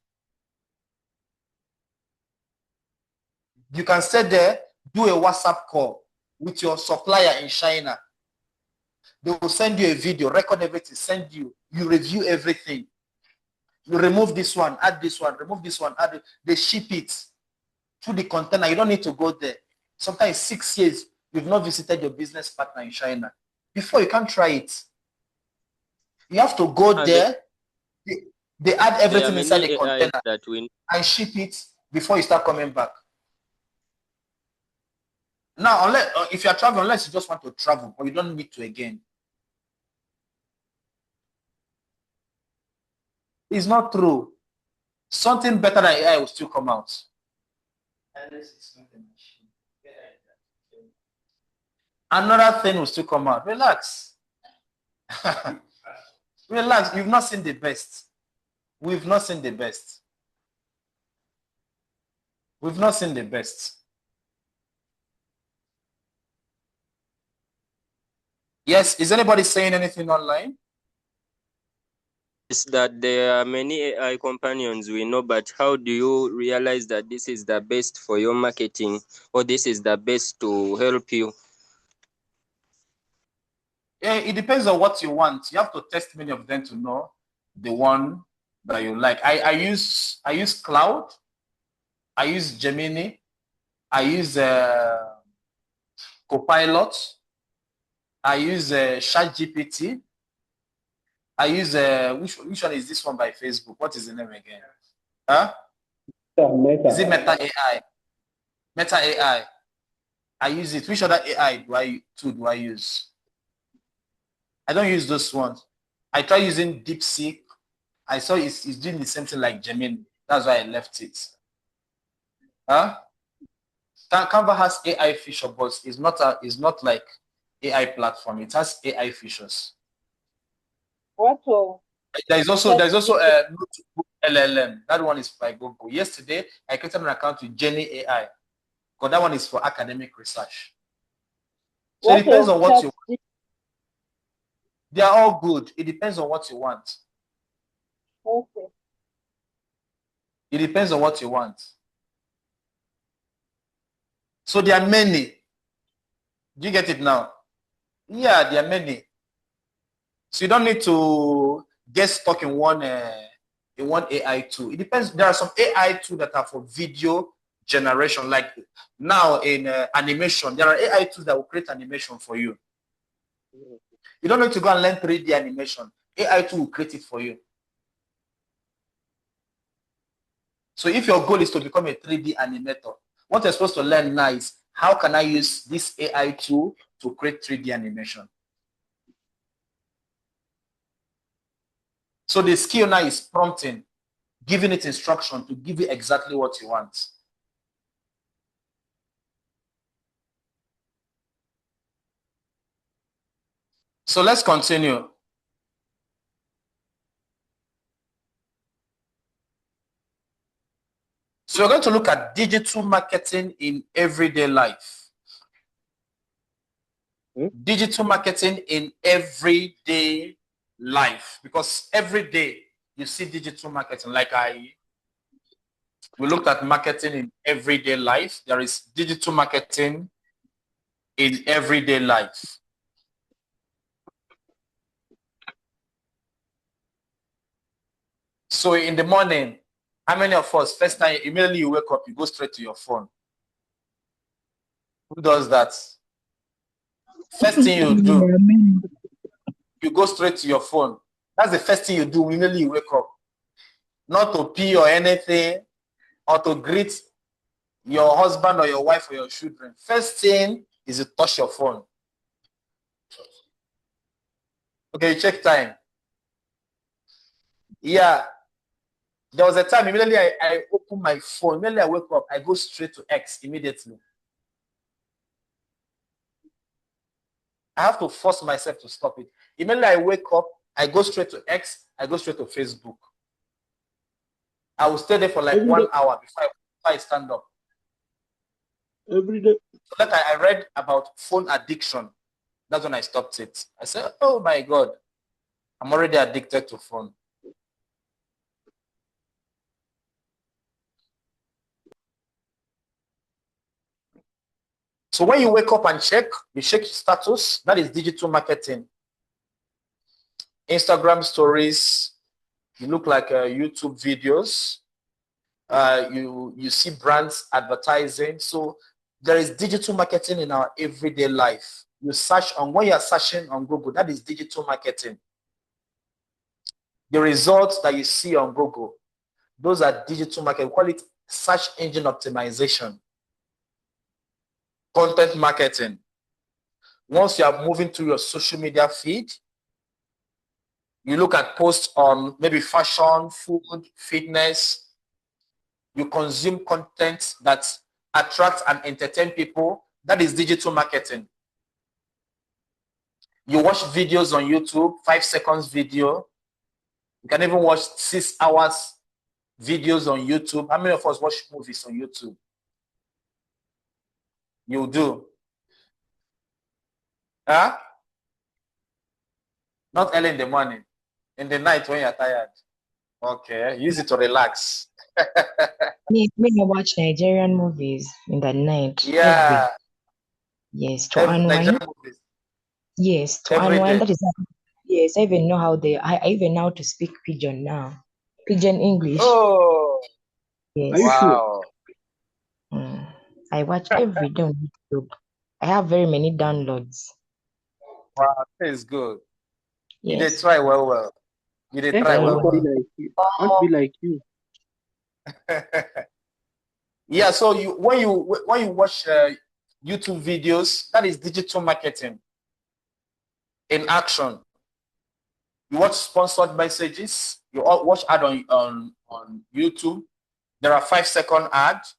You can sit there, do a WhatsApp call with your supplier in China. They will send you a video, record everything, send you. You review everything. You remove this one, add this one, remove this one, add it. They ship it through the container. You don't need to go there. Sometimes 6 years, you've not visited your business partner in China. Before, you can't try it. You have to go there. They add everything inside the container and ship it before you start coming back. Now, if you are traveling, unless you just want to travel or you don't need to again. It's not true. Something better than AI will still come out. Another thing will still come out. Relax. Relax. You've not seen the best. We've not seen the best. We've not seen the best. Yes, is anybody saying anything online? Is that there are many AI companions we know, but how do you realize that this is the best for your marketing or this is the best to help you? Yeah, it depends on what you want. You have to test many of them to know the one that you like. I use Cloud. I use Gemini. I use Copilot. I use ChatGPT. I use which one is this one by Facebook? What is the name again? Huh? Meta. Is it Meta AI? Meta AI. I use it. Which other AI do I use? I don't use those ones. I try using DeepSeek. I saw it's doing the same thing like Gemini. That's why I left it. Huh? Canva has AI feature, but it's not like AI platform. It has AI features. What? There's also a notebook LLM. That one is by Google. Yesterday, I created an account with Jenny AI. Because that one is for academic research. So it depends on what you want. They are all good. It depends on what you want. Okay. It depends on what you want. So there are many. Do you get it now? Yeah, there are many. So you don't need to get stuck in one AI tool. It depends. There are some AI tools that are for video generation. Like now in animation, there are AI tools that will create animation for you. You don't need to go and learn 3D animation. AI tool will create it for you. So if your goal is to become a 3D animator, what you're supposed to learn now is how can I use this AI tool to create 3D animation? So the skill now is prompting, giving it instruction to give you exactly what you want. So let's continue. So we're going to look at digital marketing in everyday life. Digital marketing in everyday life, because every day you see digital marketing. We looked at marketing in everyday life. There is digital marketing in everyday life. So in the morning, how many of us, first time, immediately you wake up, you go straight to your phone? Who does that? First thing you do, you go straight to your phone. That's the first thing you do immediately you wake up. Not to pee or anything, or to greet your husband or your wife or your children. First thing is to touch your phone. Okay, check time. Yeah. There was a time immediately I open my phone, immediately I wake up, I go straight to X immediately. I have to force myself to stop it. Immediately I wake up, I go straight to X, I go straight to Facebook. I will stay there for like 1 hour before I stand up. Every day. So like I read about phone addiction. That's when I stopped it. I said, oh my God, I'm already addicted to phone. So when you wake up and you check status, that is digital marketing. Instagram stories, you look like YouTube videos, you see brands advertising. So there is digital marketing in our everyday life. You search on, when you're searching on Google, that is digital marketing. The results that you see on Google, those are digital marketing. We call it search engine optimization. Content marketing. Once you are moving to your social media feed, you look at posts on maybe fashion, food, fitness. You consume content that attracts and entertain people. That is digital marketing. You watch videos on YouTube, 5 seconds video. You can even watch 6 hours videos on YouTube. How many of us watch movies on YouTube? You do. Huh? Not early in the morning. In the night when you're tired. Okay, use it to relax. Me, I watch Nigerian movies in the night. Yeah. Yes, to unwind. Yes, to Every unwind. day. That is. Yes, I even know how I even know how to speak Pidgin now. Pidgin English. Oh. Yes. Are you Wow. sure? I watch every day on YouTube. I have very many downloads. Wow, that is good. Yes. You did try well. You did try I want to be well. like you. I want to be like you. Yeah, so when you watch YouTube videos, that is digital marketing in action. You watch sponsored messages. You watch ad on YouTube. There are 5-second ads.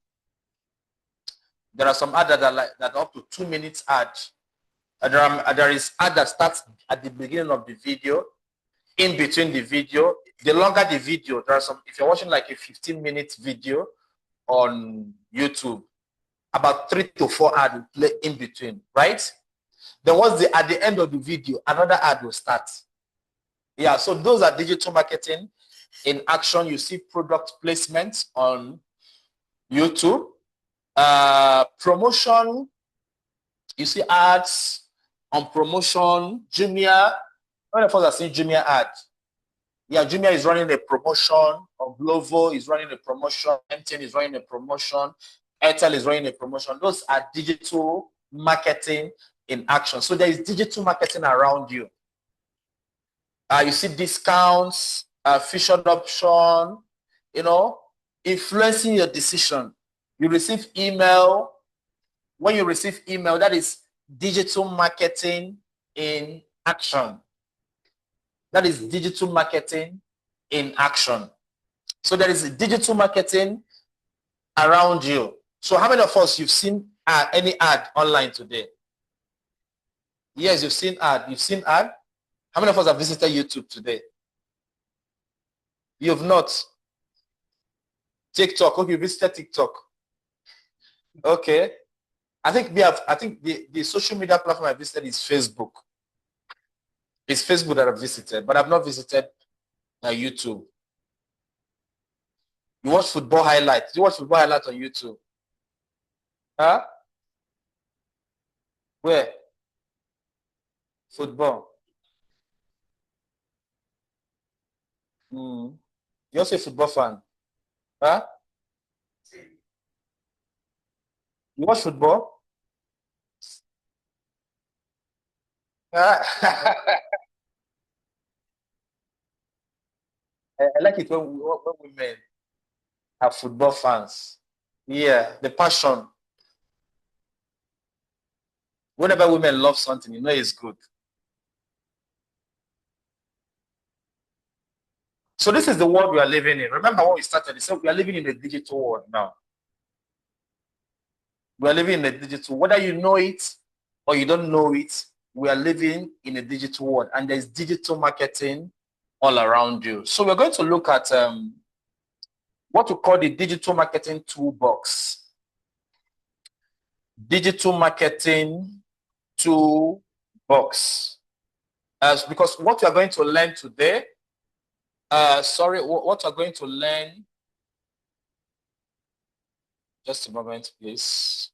There are some ads that are up to 2 minutes ad. There is ad that starts at the beginning of the video, in between the video. The longer the video, there are some. If you're watching like a 15-minute video on YouTube, about 3 to 4 ads will play in between, right? Then at the end of the video, another ad will start. Yeah, so those are digital marketing in action. You see product placement on YouTube, promotion. You see ads on promotion. Jumia. How many of us have seen Jumia ad? Yeah, Jumia is running a promotion. Or Glovo is running a promotion. MTN is running a promotion. Airtel is running a promotion. Those are digital marketing in action. So there is digital marketing around you. You see discounts, featured option, influencing your decision. You receive email. When you receive email, that is digital marketing in action. That is digital marketing in action. So there is digital marketing around you. So how many of us, you've seen any ad online today? Yes, you've seen ad. You've seen ad? How many of us have visited YouTube today? You've not. TikTok. Okay, you visited TikTok. Okay. I think the social media platform I visited is Facebook. It's Facebook that I've visited, but I've not visited YouTube. You watch football highlights. You watch football highlights on YouTube. Huh? Where? Football. You're also a football fan. Huh? You watch football? I like it when women are football fans. Yeah, the passion. Whenever women love something, you know it's good. So this is the world we are living in. Remember when we started? So we are living in a digital world now. We are living in a digital, whether you know it or you don't know it, we are living in a digital world, and there's digital marketing all around you. So we're going to look at what we call the digital marketing toolbox. Digital marketing toolbox. Because what we are going to learn today, what we're going to learn, just a moment, please.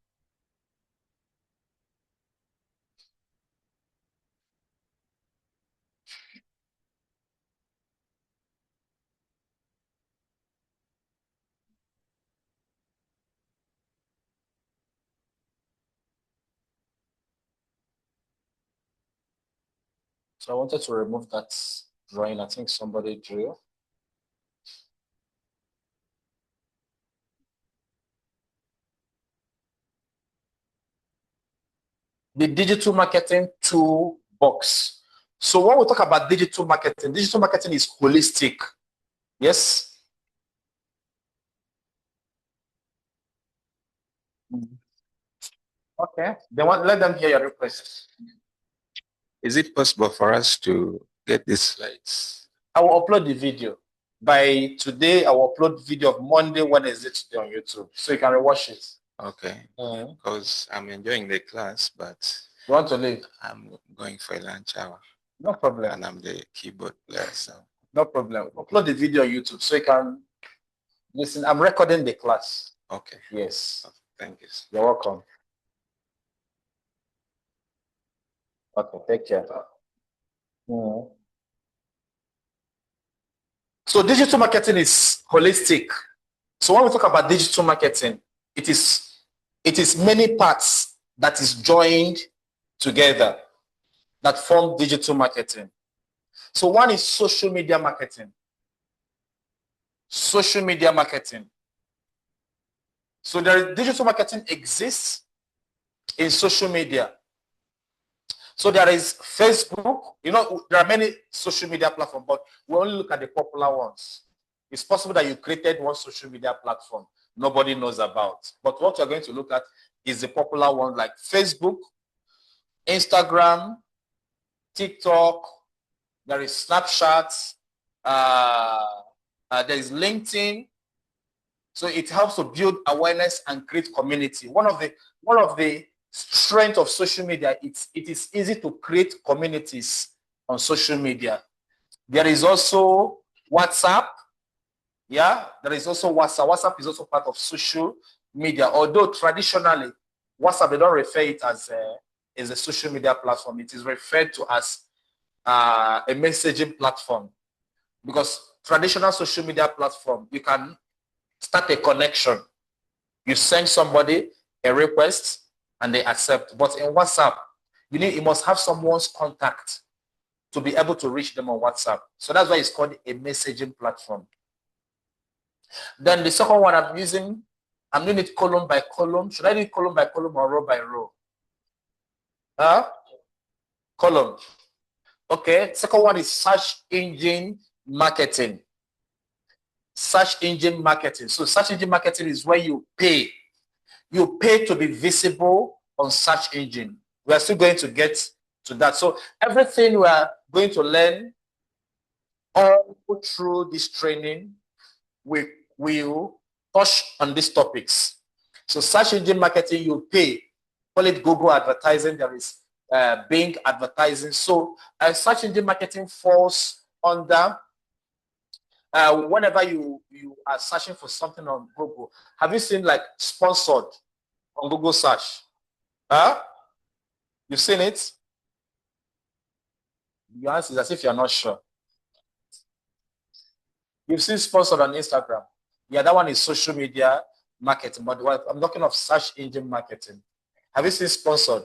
So I wanted to remove that drawing. I think somebody drew. The digital marketing toolbox. So when we talk about digital marketing is holistic. Yes. Okay. Let them hear your request. Is it possible for us to get these slides? I will upload the video. By today, I will upload video of Monday, Wednesday, today on YouTube, so you can rewatch it. Okay. Because I'm enjoying the class, but you want to leave? I'm going for a lunch hour. No problem. And I'm the keyboard player, so. No problem. Upload the video on YouTube so you can listen. I'm recording the class. Okay. Yes. Thank you. You're welcome. Okay, take care. So digital marketing is holistic. So when we talk about digital marketing, it is many parts that is joined together that form digital marketing. So one is social media marketing. Social media marketing. So digital marketing exists in social media. So there is Facebook. You know, there are many social media platforms, but we only look at the popular ones. It's possible that you created one social media platform nobody knows about. But what we're going to look at is the popular ones like Facebook, Instagram, TikTok, there is Snapchat, there is LinkedIn. So it helps to build awareness and create community. One of the strength of social media, it is easy to create communities on social media. There is also WhatsApp. Yeah, there is also WhatsApp. WhatsApp is also part of social media, although traditionally WhatsApp, they don't refer it as a social media platform. It is referred to as a messaging platform, because traditional social media platform, you can start a connection. You send somebody a request and they accept. But in WhatsApp, you must have someone's contact to be able to reach them on WhatsApp. So that's why it's called a messaging platform. Then the second one I'm doing it column by column. Should I do it column by column or row by row? Column. Okay. Second one is search engine marketing. Search engine marketing. So search engine marketing is where you pay. You pay to be visible on search engine. We are still going to get to that. So everything we are going to learn all through this training, we will touch on these topics. So search engine marketing, you pay call it Google advertising. There is Bing advertising. So search engine marketing falls under whenever you are searching for something on Google. Have you seen like sponsored on Google search? Huh? You've seen it? The answer is as if you're not sure. You've seen sponsored on Instagram. Yeah, that one is social media marketing. But I'm talking of search engine marketing. Have you seen sponsored?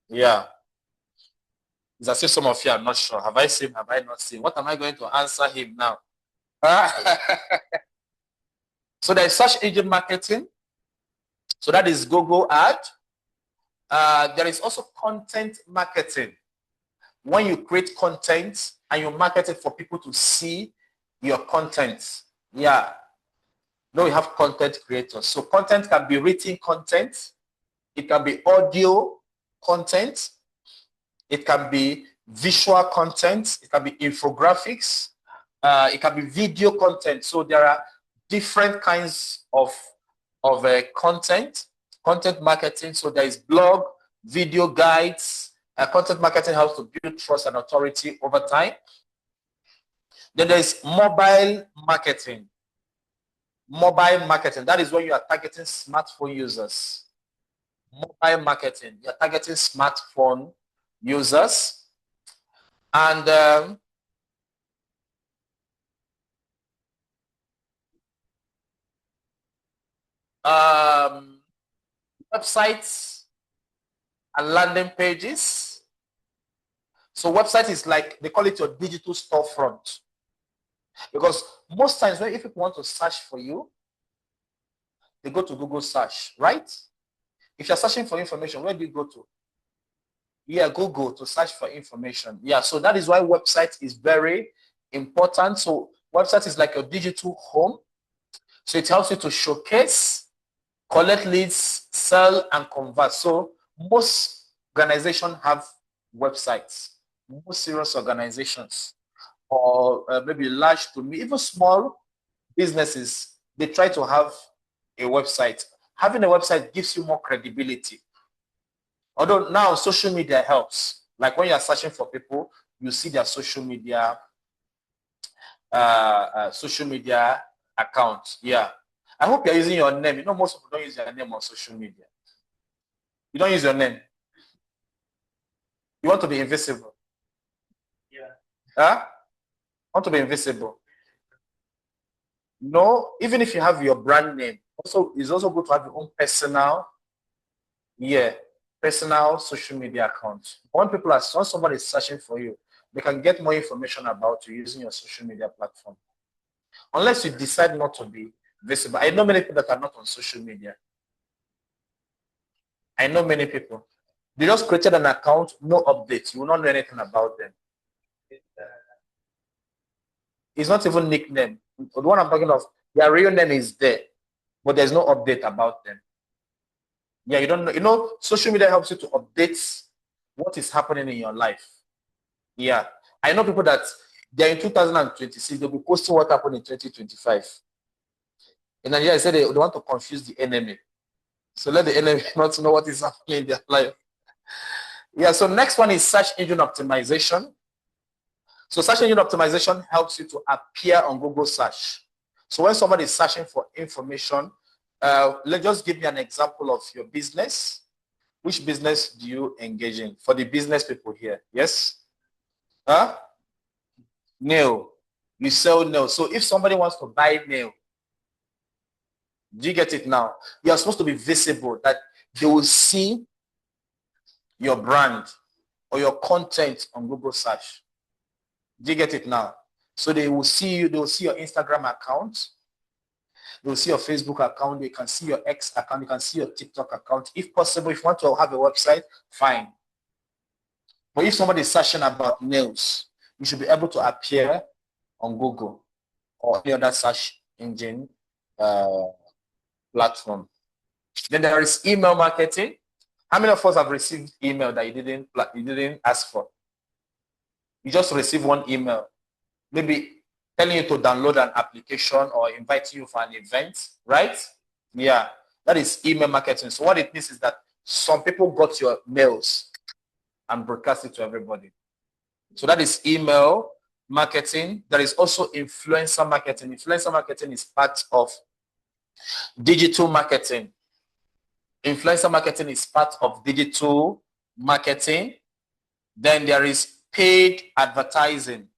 Yeah. It's as if some of you are not sure. Have I seen? Have I not seen? What am I going to answer him now? So there's search engine marketing. So that is Google ad. There is also content marketing. When you create content and you market it for people to see your content. Yeah. Now we have content creators. So content can be written content. It can be audio content. It can be visual content. It can be infographics. It can be video content. So there are different kinds of content marketing. So there is blog, video guides. Content marketing helps to build trust and authority over time. Then there is mobile marketing. Mobile marketing, that is when you are targeting smartphone users. Mobile marketing, you're targeting smartphone users. And websites and landing pages. So website is like, they call it your digital storefront. Because most times when if people want to search for you, they go to Google search, right? If you're searching for information, where do you go to? Yeah, Google to search for information. Yeah, so that is why website is very important. So website is like your digital home. So it helps you to showcase, collect leads, sell, and convert. So most organizations have websites. Most serious organizations, or maybe large to me, even small businesses, they try to have a website. Having a website gives you more credibility. Although now social media helps. Like when you are searching for people, you see their social media account. Yeah. I hope you're using your name. You know, most people don't use their name on social media. You don't use your name. You want to be invisible. Yeah. Huh? Want to be invisible. No, even if you have your brand name, also it's also good to have your own personal social media account. When somebody is searching for you, they can get more information about you using your social media platform. Unless you decide not to be visible. I know many people that are not on social media. I know many people. They just created an account, no updates. You will not know anything about them. It's not even nickname. The one I'm talking of, their real name is there, but there's no update about them. Yeah, you don't know. You know, social media helps you to update what is happening in your life. Yeah. I know people that they're in 2026, they'll be posting what happened in 2025. In Nigeria, I said they want to confuse the enemy. So let the enemy not know what is happening in their life. Yeah, so next one is search engine optimization. So search engine optimization helps you to appear on Google search. So when somebody is searching for information, let's just give me an example of your business. Which business do you engage in? For the business people here, yes? Huh? Nail. You sell nail. So if somebody wants to buy nail, do you get it now? You are supposed to be visible, that they will see your brand or your content on Google search. Do you get it now? So they will see you, they will see your Instagram account, they will see your Facebook account, they can see your X account, they can see your TikTok account. If possible, if you want to have a website, fine. But if somebody is searching about nails, you should be able to appear on Google or any other search engine platform. Then there is email marketing. How many of us have received email that you didn't ask for? You just receive one email, maybe telling you to download an application or inviting you for an event, right? Yeah, that is email marketing. So what it means is that some people got your mails and broadcast it to everybody. So that is email marketing. There is also influencer marketing. Influencer marketing is part of digital marketing. Influencer marketing is part of digital marketing. Then there is paid advertising.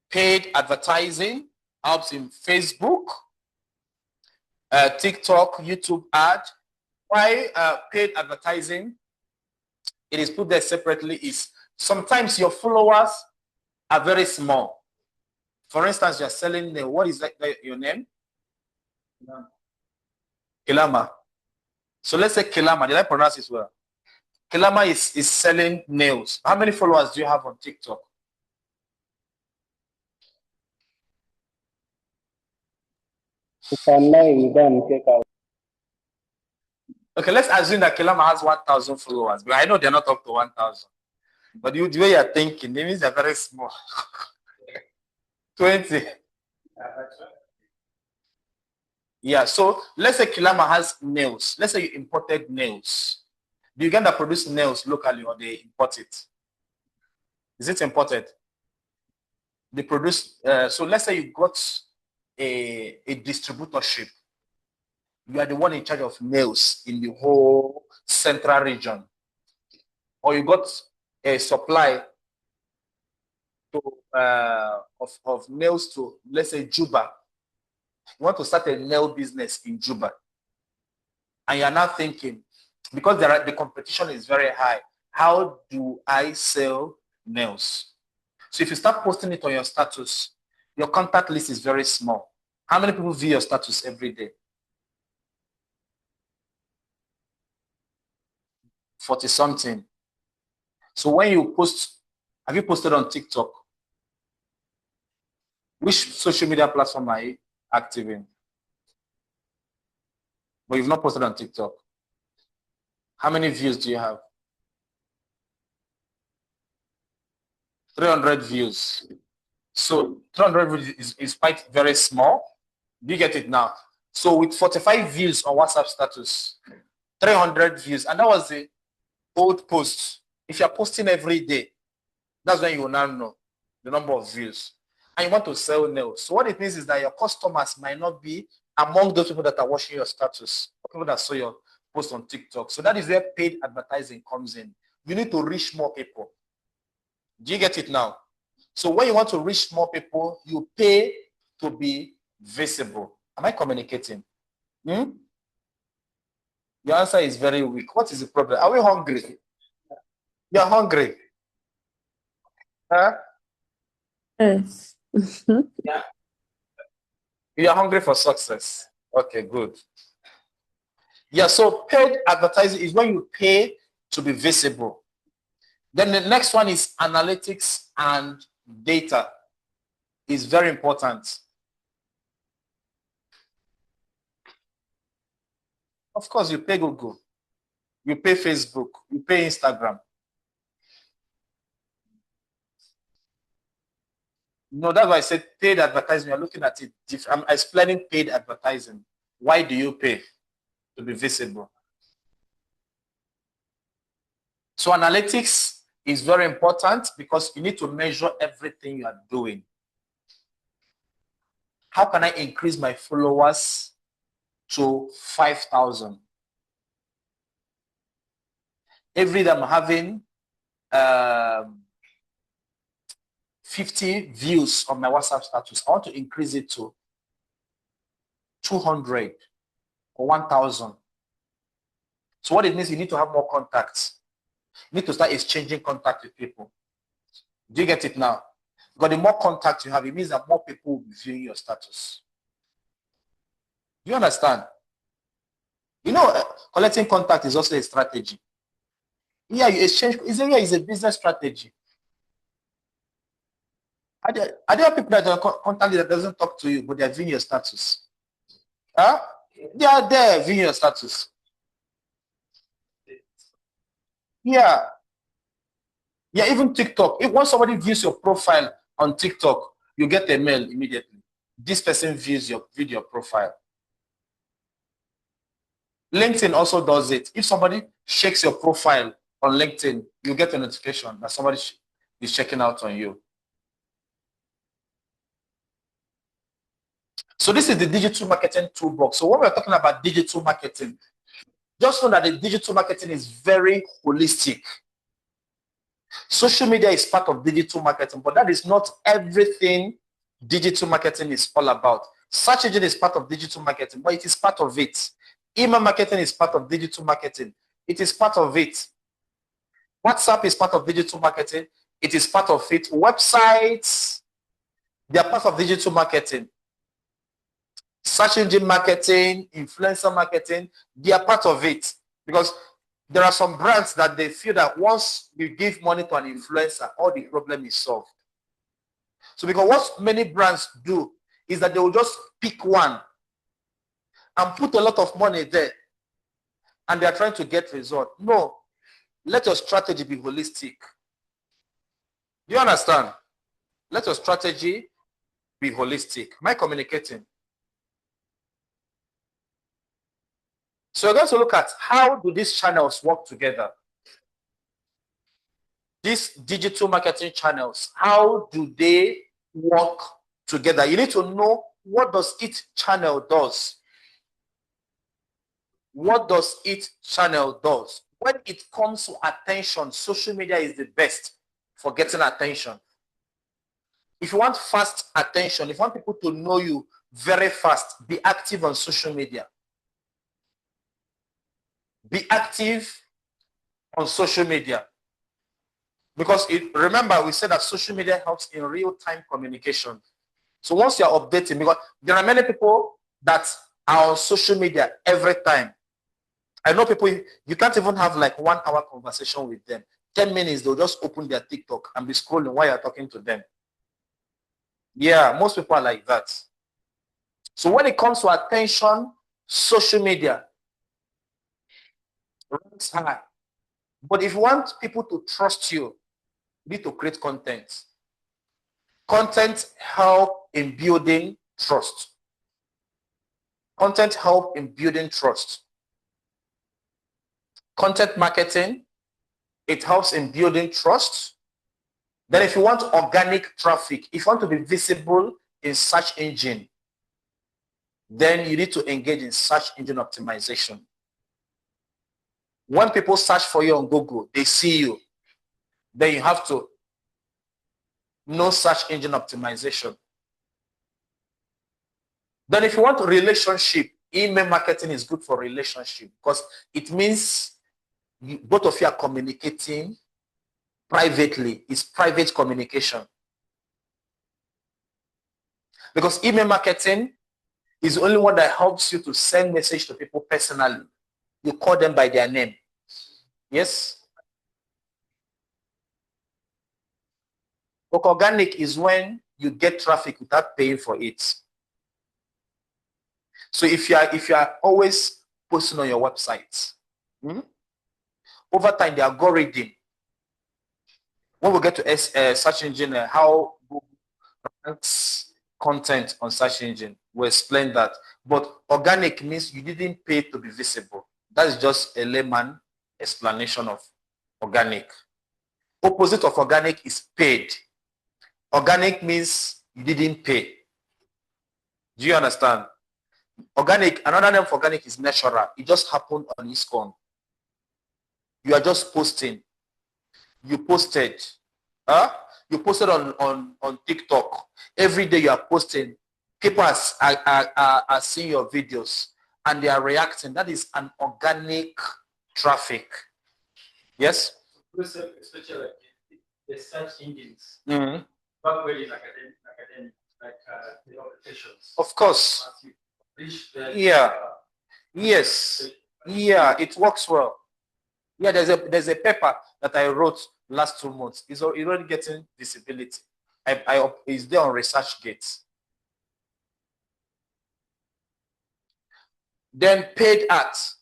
Paid advertising helps in Facebook, TikTok, YouTube ad. Why paid advertising? It is put there separately. Is sometimes your followers are very small. For instance, you're selling what is that, your name? Kilama. So let's say Kilama. Did I pronounce it well? Kilama is selling nails. How many followers do you have on TikTok? Okay, let's assume that Kilama has 1,000 followers, but I know they're not up to 1,000. But the way you're thinking, it means they're very small. 20. Yeah, so let's say Kilama has nails. Let's say you imported nails. Do you get to produce nails locally or they import it? Is it imported? They produce, so let's say you got a distributorship. You are the one in charge of nails in the whole central region. Or you got a supply to, of nails to, let's say, Juba. You want to start a nail business in Juba. And you're now thinking, because the competition is very high, how do I sell nails? So if you start posting it on your status, your contact list is very small. How many people view your status every day? 40 something. So when you post, have you posted on TikTok? Which social media platform are you active in? But you've not posted on TikTok. How many views do you have? 300 views. So 300 views is quite very small. Do you get it now? So with 45 views on WhatsApp status, 300 views, and that was the old post. If you're posting every day, that's when you will now know the number of views. And you want to sell nails. So what it means is that your customers might not be among those people that are watching your status, people that saw your post on TikTok. So that is where paid advertising comes in. You need to reach more people. Do you get it now? So when you want to reach more people, you pay to be visible. Am I communicating? Your answer is very weak. What is the problem? Are we hungry? You're hungry. Huh? Yes. Yeah. You're hungry for success. Okay, good. Yeah, so paid advertising is when you pay to be visible. Then the next one is analytics and data. Is very important. Of course, you pay Google, you pay Facebook, you pay Instagram. No, that's why I said paid advertising. You're looking at it different. I'm explaining paid advertising. Why do you pay to be visible? So analytics is very important because you need to measure everything you are doing. How can I increase my followers to 5,000? Every day I'm having 50 views on my WhatsApp status. I want to increase it to 200 or 1,000. So what it means, you need to have more contacts. You need to start exchanging contact with people. Do you get it now? Because the more contacts you have, it means that more people will be viewing your status. Do you understand? You know, collecting contact is also a strategy. Yeah, you exchange. It's a business strategy. Are there people that are contact that doesn't talk to you, but they're viewing your status? Huh? They are there viewing your status. Yeah. Yeah, even TikTok. If once somebody views your profile on TikTok, you get a mail immediately. This person views your video profile. LinkedIn also does it. If somebody shakes your profile on LinkedIn, you get a notification that somebody is checking out on you. So this is the digital marketing toolbox. So when we're talking about digital marketing, just know that the digital marketing is very holistic. Social media is part of digital marketing, but that is not everything digital marketing is all about. Search engine is part of digital marketing, but it is part of it. Email marketing is part of digital marketing. It is part of it. WhatsApp is part of digital marketing. It is part of it. Websites, they are part of digital marketing. Search engine marketing, influencer marketing, they are part of it. Because there are some brands that they feel that once you give money to an influencer, all the problem is solved. So because what many brands do is that they will just pick one and put a lot of money there, and they are trying to get result. No, let your strategy be holistic. Do you understand? Let your strategy be holistic. Am I communicating? So we're going to look at how do these channels work together. These digital marketing channels, how do they work together? You need to know what does each channel does. What does each channel does? When it comes to attention, social media is the best for getting attention. If you want fast attention, if you want people to know you very fast, be active on social media. Be active on social media. Because remember, we said that social media helps in real-time communication. So once you're updating, because there are many people that are on social media every time. I know people, you can't even have like 1 hour conversation with them. 10 minutes, they'll just open their TikTok and be scrolling while you're talking to them. Yeah, most people are like that. So when it comes to attention, social media ranks high. But if you want people to trust you, you need to create content. Content help in building trust. Content help in building trust. Content marketing, it helps in building trust. Then if you want organic traffic, if you want to be visible in search engine, then you need to engage in search engine optimization. When people search for you on Google, they see you. Then you have to know search engine optimization. Then if you want a relationship, email marketing is good for relationship because it means both of you are communicating privately. It's private communication. Because email marketing is the only one that helps you to send message to people personally. You call them by their name. Yes? But organic is when you get traffic without paying for it. So if you are always posting on your website, over time the algorithm, when we get to search engine, how Google ranks content on search engine, we'll explain that. But organic means you didn't pay to be visible. That is just a layman explanation of organic. Opposite of organic is paid. Organic means you didn't pay. Do you understand? Organic, another name for organic is natural. It just happened on its own. You are just posting. You posted. You posted on TikTok. Every day you are posting. People are seeing your videos and they are reacting. That is an organic traffic. Yes? Especially like the search engines. Back when in academic, like the applications. Of course. Yeah. Yes. Yeah, it works well. Yeah, there's a paper that I wrote last 2 months. It's already getting visibility. It's there on ResearchGate. Then paid ads.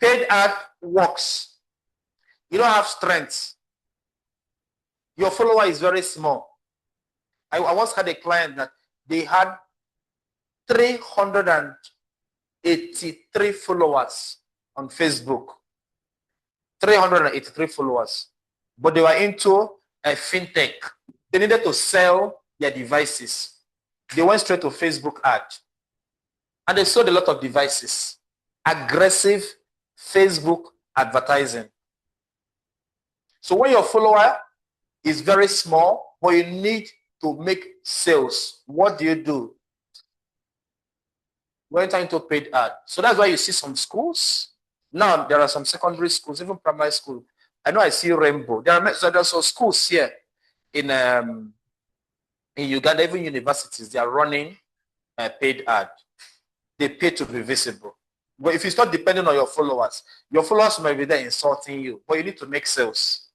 Paid ad works. You don't have strength. Your follower is very small. I once had a client that they had 383 followers on Facebook, 383 followers, but they were into a fintech. They needed to sell their devices. They went straight to Facebook ad, and they sold a lot of devices. Aggressive Facebook advertising. So when your follower is very small, but you need to make sales, what do? We enter into paid ad. So that's why you see some schools. Now there are some secondary schools, even primary school. I know I see Rainbow. There are some schools here in Uganda, even universities, they are running a paid ad. They pay to be visible. But if you start depending on your followers might be there insulting you, but you need to make sales.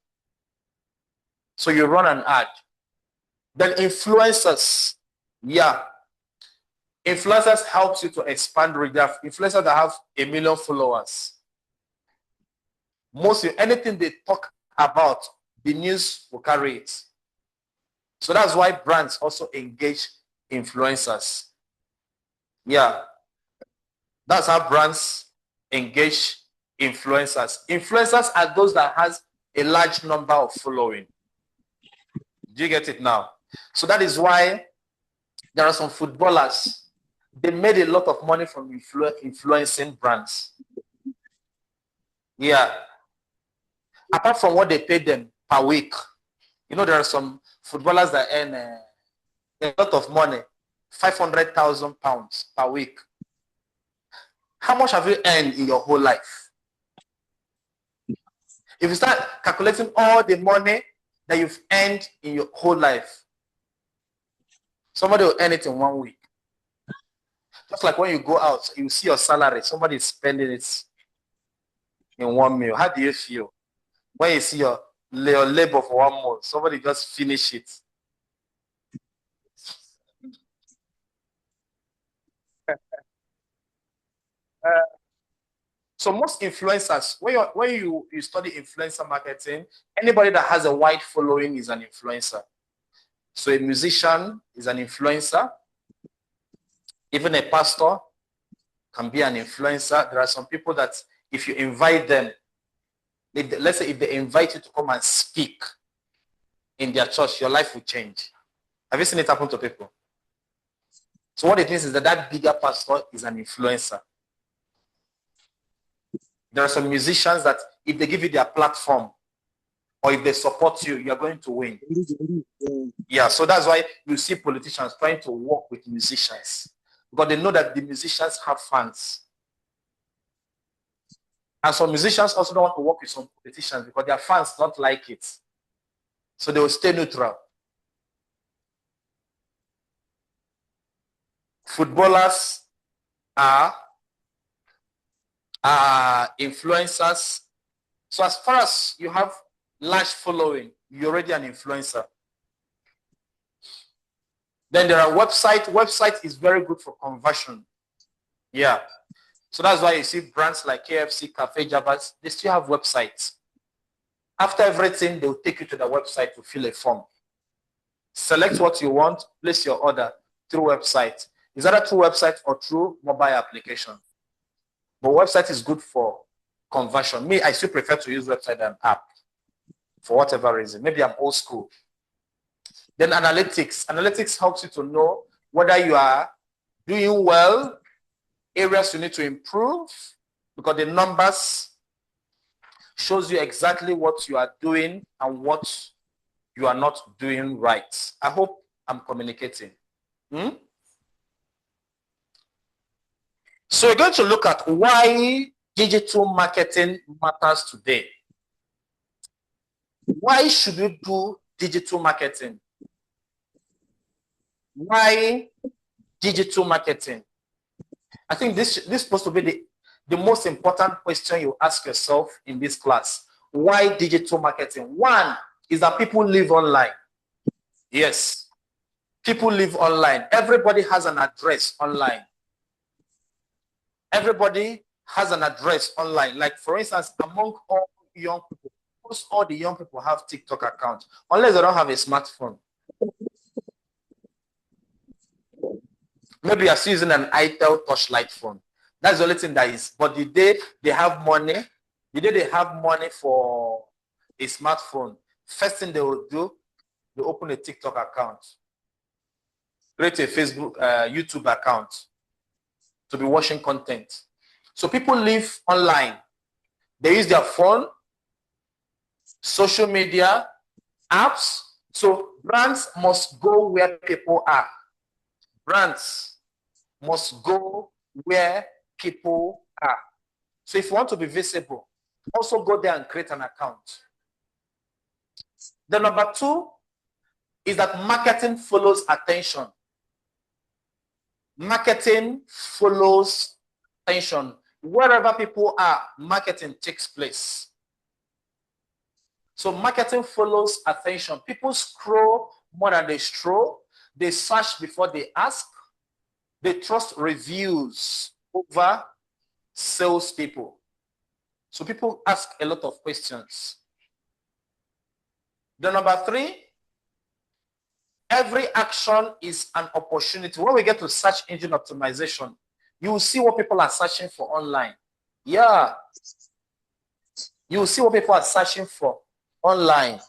So you run an ad. Then influencers, yeah. Influencers helps you to expand reach. Influencers that have 1 million followers. Anything they talk about, the news will carry it. So that's why brands also engage influencers. Yeah. That's how brands engage influencers. Influencers are those that has a large number of following. Do you get it now? So that is why there are some footballers. They made a lot of money from influencing brands. Yeah. Apart from what they pay them per week. You know, there are some footballers that earn a lot of money, £500,000 per week. How much have you earned in your whole life? If you start calculating all the money that you've earned in your whole life, somebody will earn it in 1 week. Just like when you go out, you see your salary, somebody is spending it in 1 meal. How do you feel? When you see your labor for 1 month, somebody just finish it. So most influencers, when you study influencer marketing, anybody that has a wide following is an influencer. So a musician is an influencer. Even a pastor can be an influencer. There are some people that if you invite them, let's say if they invite you to come and speak in their church, your life will change. Have you seen it happen to people? So what it means is that bigger pastor is an influencer. There are some musicians that if they give you their platform or if they support you, you're going to win. Yeah, so that's why you see politicians trying to work with musicians because they know that the musicians have fans. And some musicians also don't want to work with some politicians because their fans don't like it. So they will stay neutral. Footballers are influencers. So as far as you have large following, you're already an influencer. Then there are websites. Website is very good for conversion. Yeah. So that's why you see brands like KFC, Cafe Javas, they still have websites. After everything, they'll take you to the website to fill a form. Select what you want, place your order through website. Is either through website or through mobile application. But website is good for conversion. Me, I still prefer to use website than app for whatever reason. Maybe I'm old school. Then analytics. Analytics helps you to know whether you are doing well, areas you need to improve, because the numbers shows you exactly what you are doing and what you are not doing right. I hope I'm communicating. So we're going to look at why digital marketing matters today. Why should you do digital marketing? Why digital marketing? I think this is supposed to be the most important question you ask yourself in this class. Why digital marketing? One is that people live online. Yes, people live online. Everybody has an address online. Everybody has an address online. Like, for instance, among all young people, almost all the young people have TikTok accounts, unless they don't have a smartphone. Maybe you're using an itel Touchlight phone. That's the only thing that is. But the day they have money, the day they have money for a smartphone, first thing they will do, they open a TikTok account, create a Facebook, YouTube account to be watching content. So people live online. They use their phone, social media, apps. So brands must go where people are. Brands must go where people are. So if you want to be visible, also go there and create an account. The number two is that marketing follows attention. Marketing follows attention. Wherever people are, marketing takes place. So marketing follows attention. People scroll more than they stroll. They search before they ask. They trust reviews over salespeople. So people ask a lot of questions. The number three, every action is an opportunity. When we get to search engine optimization, you will see what people are searching for online. Yeah. You will see what people are searching for online.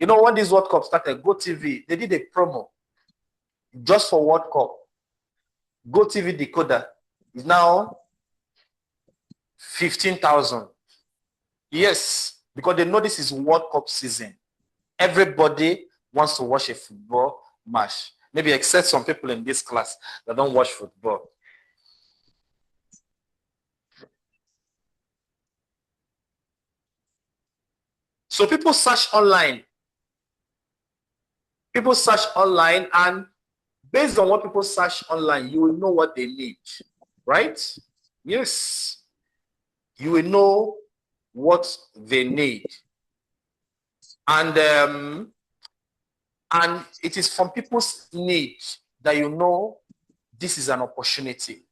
You know, when this World Cup started, GoTV, they did a promo just for World Cup. GoTV decoder is now 15,000. Yes, because they know this is World Cup season. Everybody wants to watch a football match. Maybe except some people in this class that don't watch football. So people search online. People search online, and based on what people search online, you will know what they need, right? Yes. You will know what they need. And it is from people's need that you know this is an opportunity.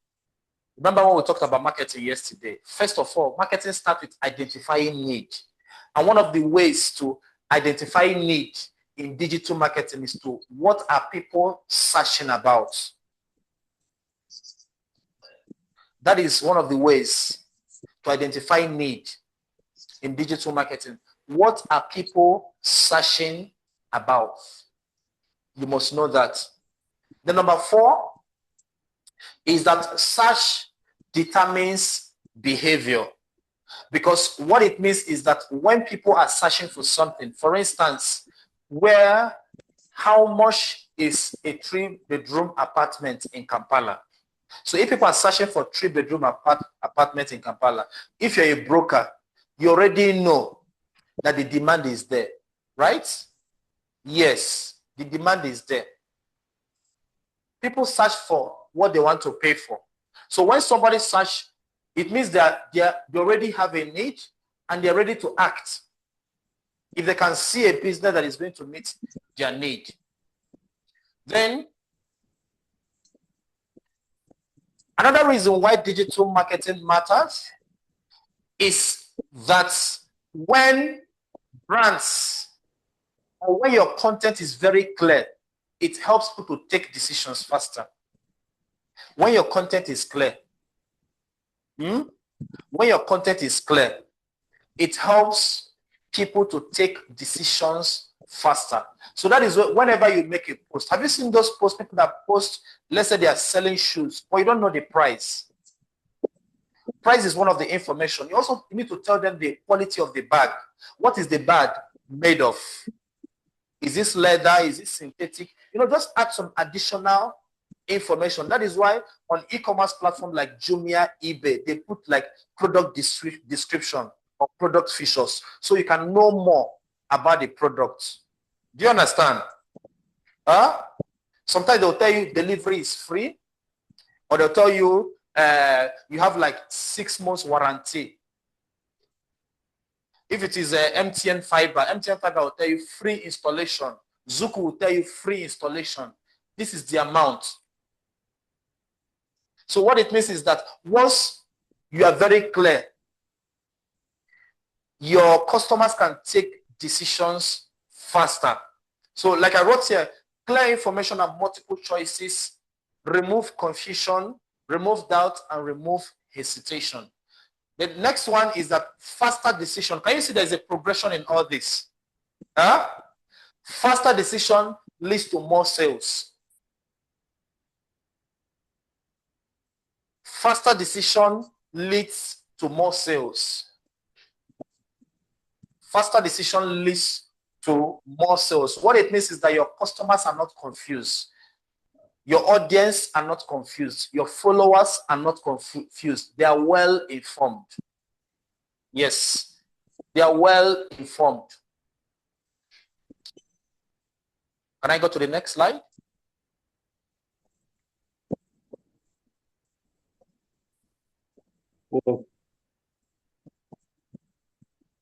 Remember when we talked about marketing yesterday? First of all, marketing starts with identifying need. And one of the ways to identify need in digital marketing is to what are people searching about? That is one of the ways to identify need in digital marketing. What are people searching about? You must know that. The number four is that search determines behavior. Because what it means is that when people are searching for something, for instance, how much is a 3-bedroom apartment in Kampala? So if people are searching for 3-bedroom apartment in Kampala, if you're a broker, you already know that the demand is there, right? Yes, the demand is there. People search for what they want to pay for. So when somebody search, it means that they already have a need and they're ready to act. If they can see a business that is going to meet their need. Then, another reason why digital marketing matters is that when brands or when your content is very clear, it helps people to take decisions faster. When your content is clear, when your content is clear, it helps people to take decisions faster. So that is whenever you make a post. Have you seen those posts, people that post, let's say they are selling shoes, but you don't know the price? Price is one of the information. You also need to tell them the quality of the bag. What is the bag made of? Is this leather? Is it synthetic? You know, just add some additional information. That is why on e-commerce platform like Jumia, eBay, they put like product description or product features so you can know more about the product. Do you understand? Sometimes they'll tell you delivery is free, or they'll tell you you have like 6 months warranty. If it is MTN fiber will tell you free installation. Zuku will tell you free installation. This is the amount. So what it means is that once you are very clear, your customers can take decisions faster. So like I wrote here, clear information and multiple choices, remove confusion, remove doubt, and remove hesitation. The next one is that faster decision. Can you see there's a progression in all this? Huh? Faster decision leads to more sales. Faster decision leads to more sales. Faster decision leads to more sales. What it means is that your customers are not confused. Your audience are not confused. Your followers are not confused. They are well informed. Yes, they are well informed. Can I go to the next slide?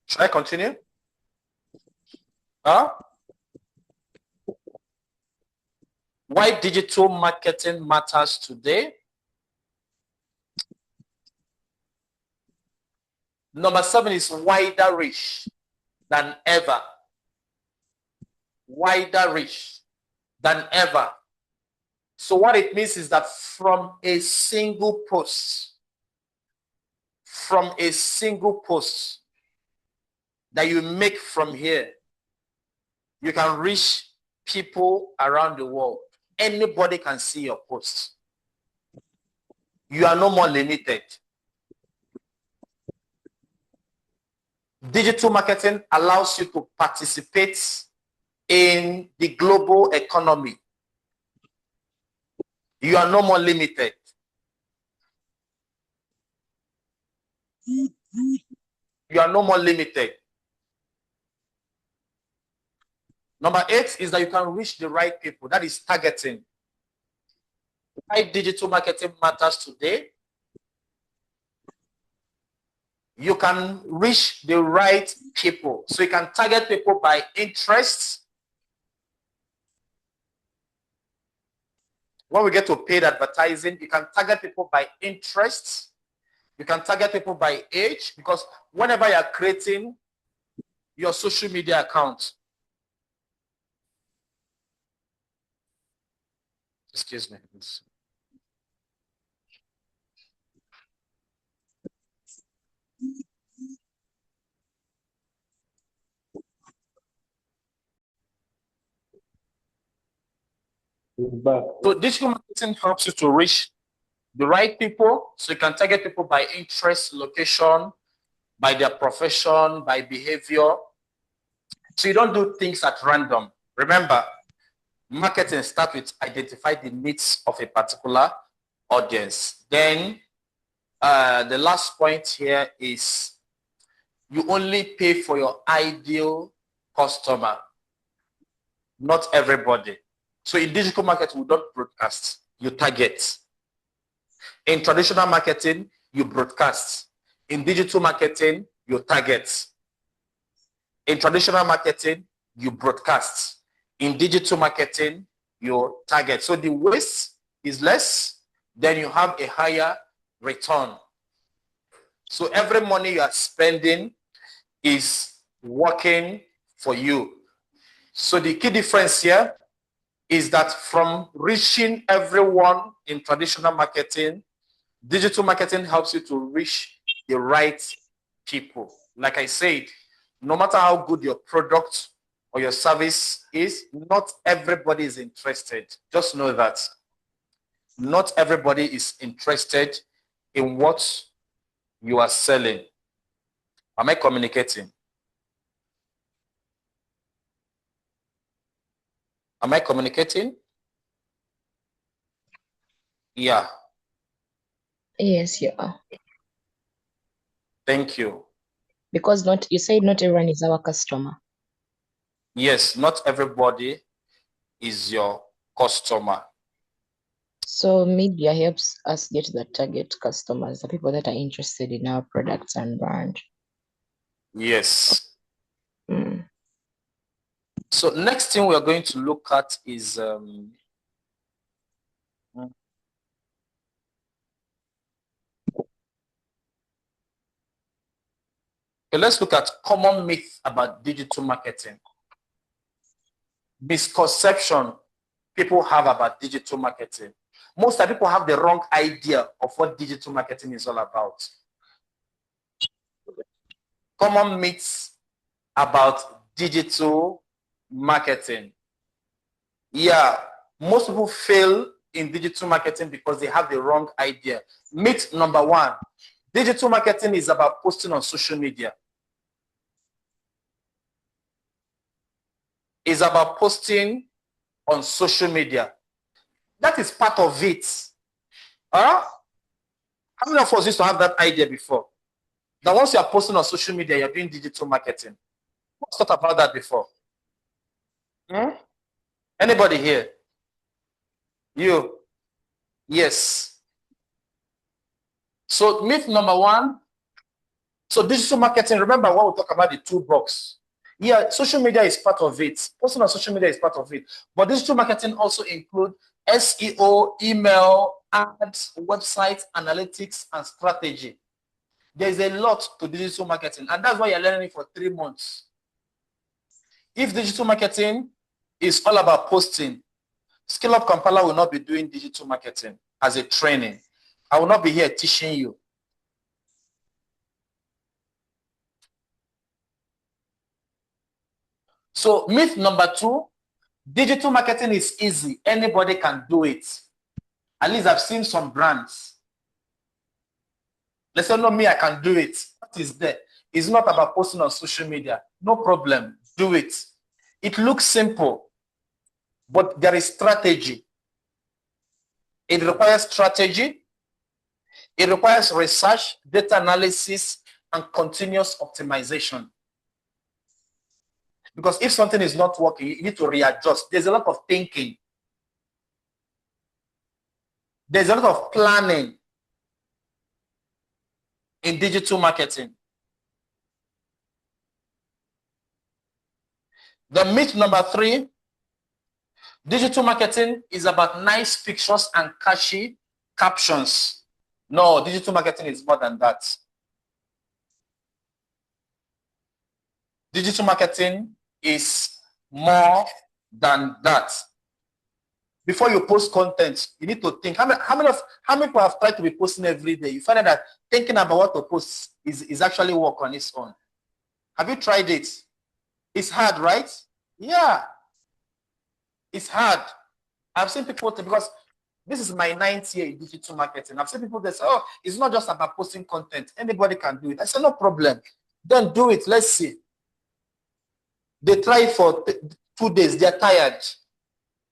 Should I continue? Huh? Why digital marketing matters today? Number 7 is wider reach than ever. Wider reach than ever. So what it means is that from a single post that you make from here, you can reach people around the world. Anybody can see your post. You are no more limited. Digital marketing allows you to participate in the global economy. You are no more limited. You are no more limited. Number 8 is that you can reach the right people. That is targeting. Why digital marketing matters today? You can reach the right people. So you can target people by interests. When we get to paid advertising, you can target people by interests. You can target people by age, because whenever you are creating your social media account, excuse me, please. So digital marketing helps you to reach the right people. So you can target people by interest, location, by their profession, by behavior. So you don't do things at random. Remember, marketing starts with identify the needs of a particular audience. Then the last point here is you only pay for your ideal customer, not everybody. So in digital marketing, we don't broadcast, you target. In traditional marketing, you broadcast. In digital marketing, you target. In traditional marketing, you broadcast. In digital marketing, you target. So the waste is less, then you have a higher return. So every money you are spending is working for you. So the key difference here is that from reaching everyone in traditional marketing, digital marketing helps you to reach the right people. Like I said, no matter how good your product or your service is, not everybody is interested. Just know that. Not everybody is interested in what you are selling. Am I communicating? Am I communicating? Yeah. Yes, you are. Thank you. Because you said not everyone is our customer. Yes, not everybody is your customer. So media helps us get the target customers, the people that are interested in our products and brand. Yes. Mm. So next thing we are going to look at is let's look at common myths about digital marketing. Misconception people have about digital marketing. Most of the people have the wrong idea of what digital marketing is all about. Common myths about digital marketing. Yeah, most people fail in digital marketing because they have the wrong idea. Myth number one, digital marketing is about posting on social media. It's about posting on social media. That is part of it. Huh? How many of us used to have that idea before? That once you are posting on social media, you're doing digital marketing. What's thought about that before? Anybody here? You? Yes. So myth number one. So digital marketing, remember when we talk about the toolbox. Yeah, social media is part of it. Posting on social media is part of it. But digital marketing also includes SEO, email, ads, website, analytics, and strategy. There's a lot to digital marketing, and that's why you're learning it for 3 months. If digital marketing is all about posting, Skill Up Kampala will not be doing digital marketing as a training. I will not be here teaching you. So myth number two, digital marketing is easy. Anybody can do it. At least I've seen some brands. They say, no, me, I can do it. What is there? It's not about posting on social media. No problem. Do it. It looks simple, but there is strategy. It requires strategy. It requires research, data analysis, and continuous optimization. Because if something is not working, you need to readjust. There's a lot of thinking. There's a lot of planning in digital marketing. The myth number three, digital marketing is about nice pictures and catchy captions. No, digital marketing is more than that. Digital marketing is more than that. Before you post content, you need to think. How many people have tried to be posting every day? You find out that thinking about what to post is actually work on its own. Have you tried it? It's hard, right? Yeah. It's hard. I've seen people, because this is my 9th year in digital marketing. I've seen people that say, oh, it's not just about posting content. Anybody can do it. I said, no problem. Then do it. Let's see. They try it for 2 days. They're tired.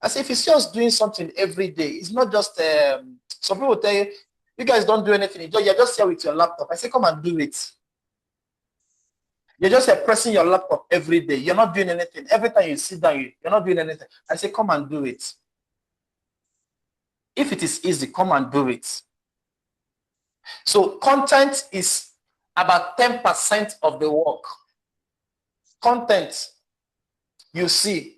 I say, if it's just doing something every day, it's not just, some people tell you, you guys don't do anything. You're just here with your laptop. I say, come and do it. You're just pressing your laptop every day. You're not doing anything. Every time you sit down, you're not doing anything. I say, come and do it. If it is easy, come and do it. So content is about 10% of the work. Content, you see,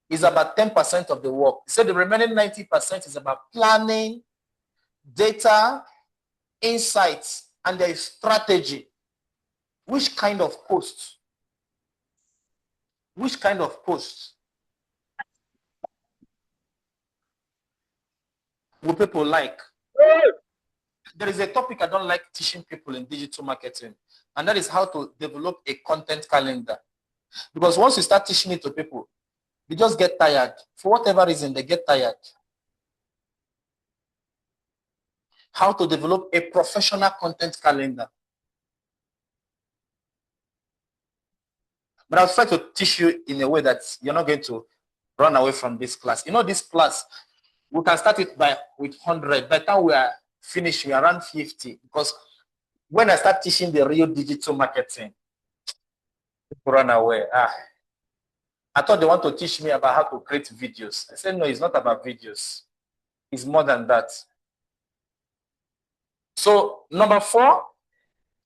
is about 10% of the work. So the remaining 90% is about planning, data, insights, and there is strategy. Which kind of post? Which kind of post will people like? There is a topic I don't like teaching people in digital marketing, and that is how to develop a content calendar. Because once you start teaching it to people, they just get tired. For whatever reason, they get tired. How to develop a professional content calendar. But I'll try to teach you in a way that you're not going to run away from this class. You know, this class, we can start it with 100. By the time we are finished, we are around 50. Because when I start teaching the real digital marketing, people run away. I thought they want to teach me about how to create videos. I said, no, it's not about videos. It's more than that. So number 4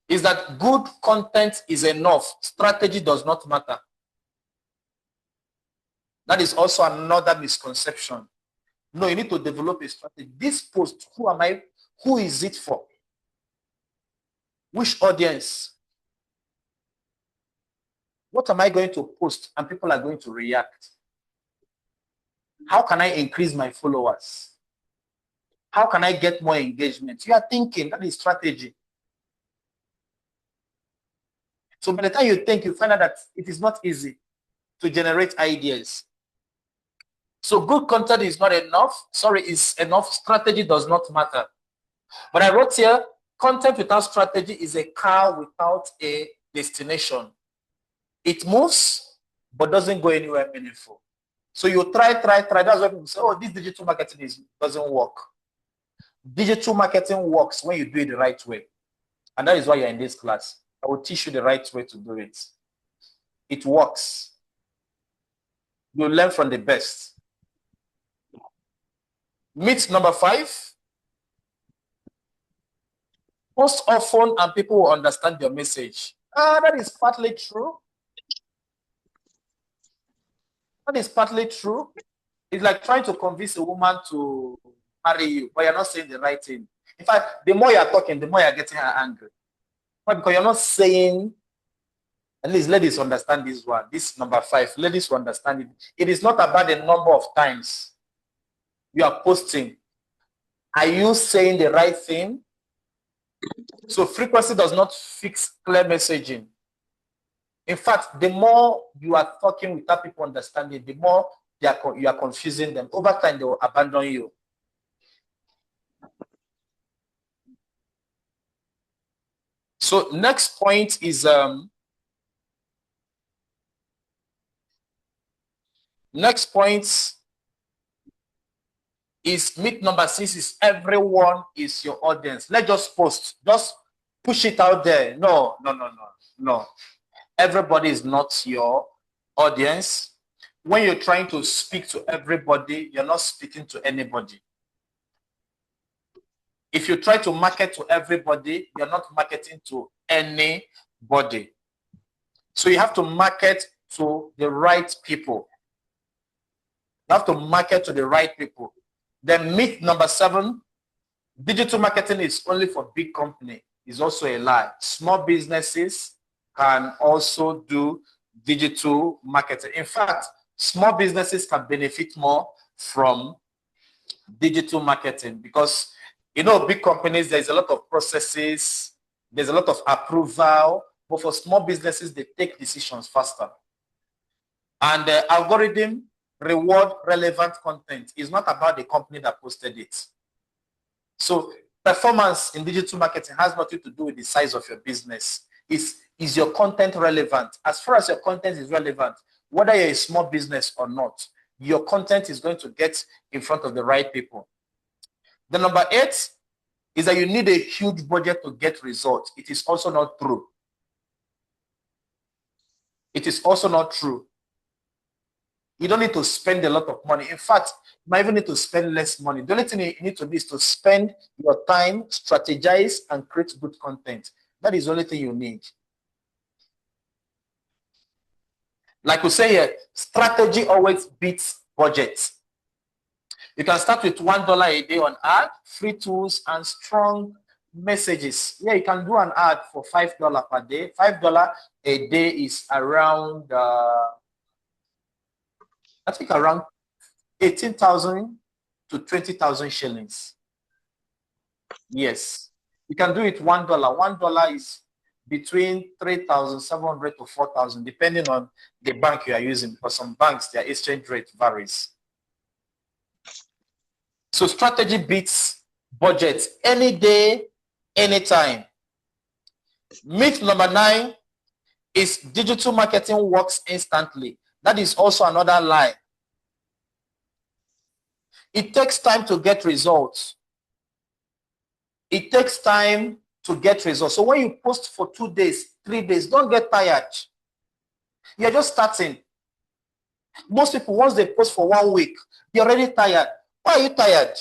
is that good content is enough. Strategy does not matter. That is also another misconception. No, you need to develop a strategy. This post, who am I? Who is it for? Which audience? What am I going to post and people are going to react? How can I increase my followers? How can I get more engagement? You are thinking, that is strategy. So by the time you think, you find out that it is not easy to generate ideas. So good content is not enough. Sorry, is enough. Strategy does not matter. But I wrote here, content without strategy is a car without a destination. It moves, but doesn't go anywhere meaningful. So you try. That's why people say, oh, this digital marketing doesn't work. Digital marketing works when you do it the right way. And that is why you're in this class. I will teach you the right way to do it. It works. You learn from the best. Myth number 5. Post often and people will understand your message. That is partly true. That is partly true. It's like trying to convince a woman to marry you, but you're not saying the right thing. In fact, the more you're talking, the more you're getting her angry. Why? Because you're not saying, at least ladies understand this one. This number 5, ladies will understand it. It is not about the number of times you are posting. Are you saying the right thing? So frequency does not fix clear messaging. In fact, the more you are talking without people understanding, the more you are confusing them. Over time, they will abandon you. So next point is myth number 6 is everyone is your audience. Let's just post, just push it out there. No. Everybody is not your audience. When you're trying to speak to everybody, you're not speaking to anybody. If you try to market to everybody, you're not marketing to anybody. So you have to market to the right people. You have to market to the right people. Then myth number 7, digital marketing is only for big company, is also a lie. Small businesses can also do digital marketing. In fact, small businesses can benefit more from digital marketing because, you know, big companies, there's a lot of processes, there's a lot of approval, but for small businesses, they take decisions faster. And the algorithm reward relevant content is not about the company that posted it. So performance in digital marketing has nothing to do with the size of your business. Is your content relevant? As far as your content is relevant, whether you're a small business or not, your content is going to get in front of the right people. The number 8 is that you need a huge budget to get results. It is also not true. It is also not true. You don't need to spend a lot of money. In fact, you might even need to spend less money. The only thing you need to do is to spend your time, strategize, and create good content. That is the only thing you need. Like we say here, strategy always beats budget. You can start with $1 a day on ad, free tools, and strong messages. Yeah, you can do an ad for $5 per day. $5 a day is around, I think around 18,000 to 20,000 shillings. Yes, you can do it $1. $1 is between 3,700 to 4,000, depending on the bank you are using, because some banks, their exchange rate varies. So strategy beats budget any day, anytime. Myth number 9 is digital marketing works instantly. That is also another lie. It takes time to get results. It takes time to get results. So when you post for 2 days, 3 days, don't get tired. You're just starting. Most people, once they post for 1 week, they're already tired. Why are you tired?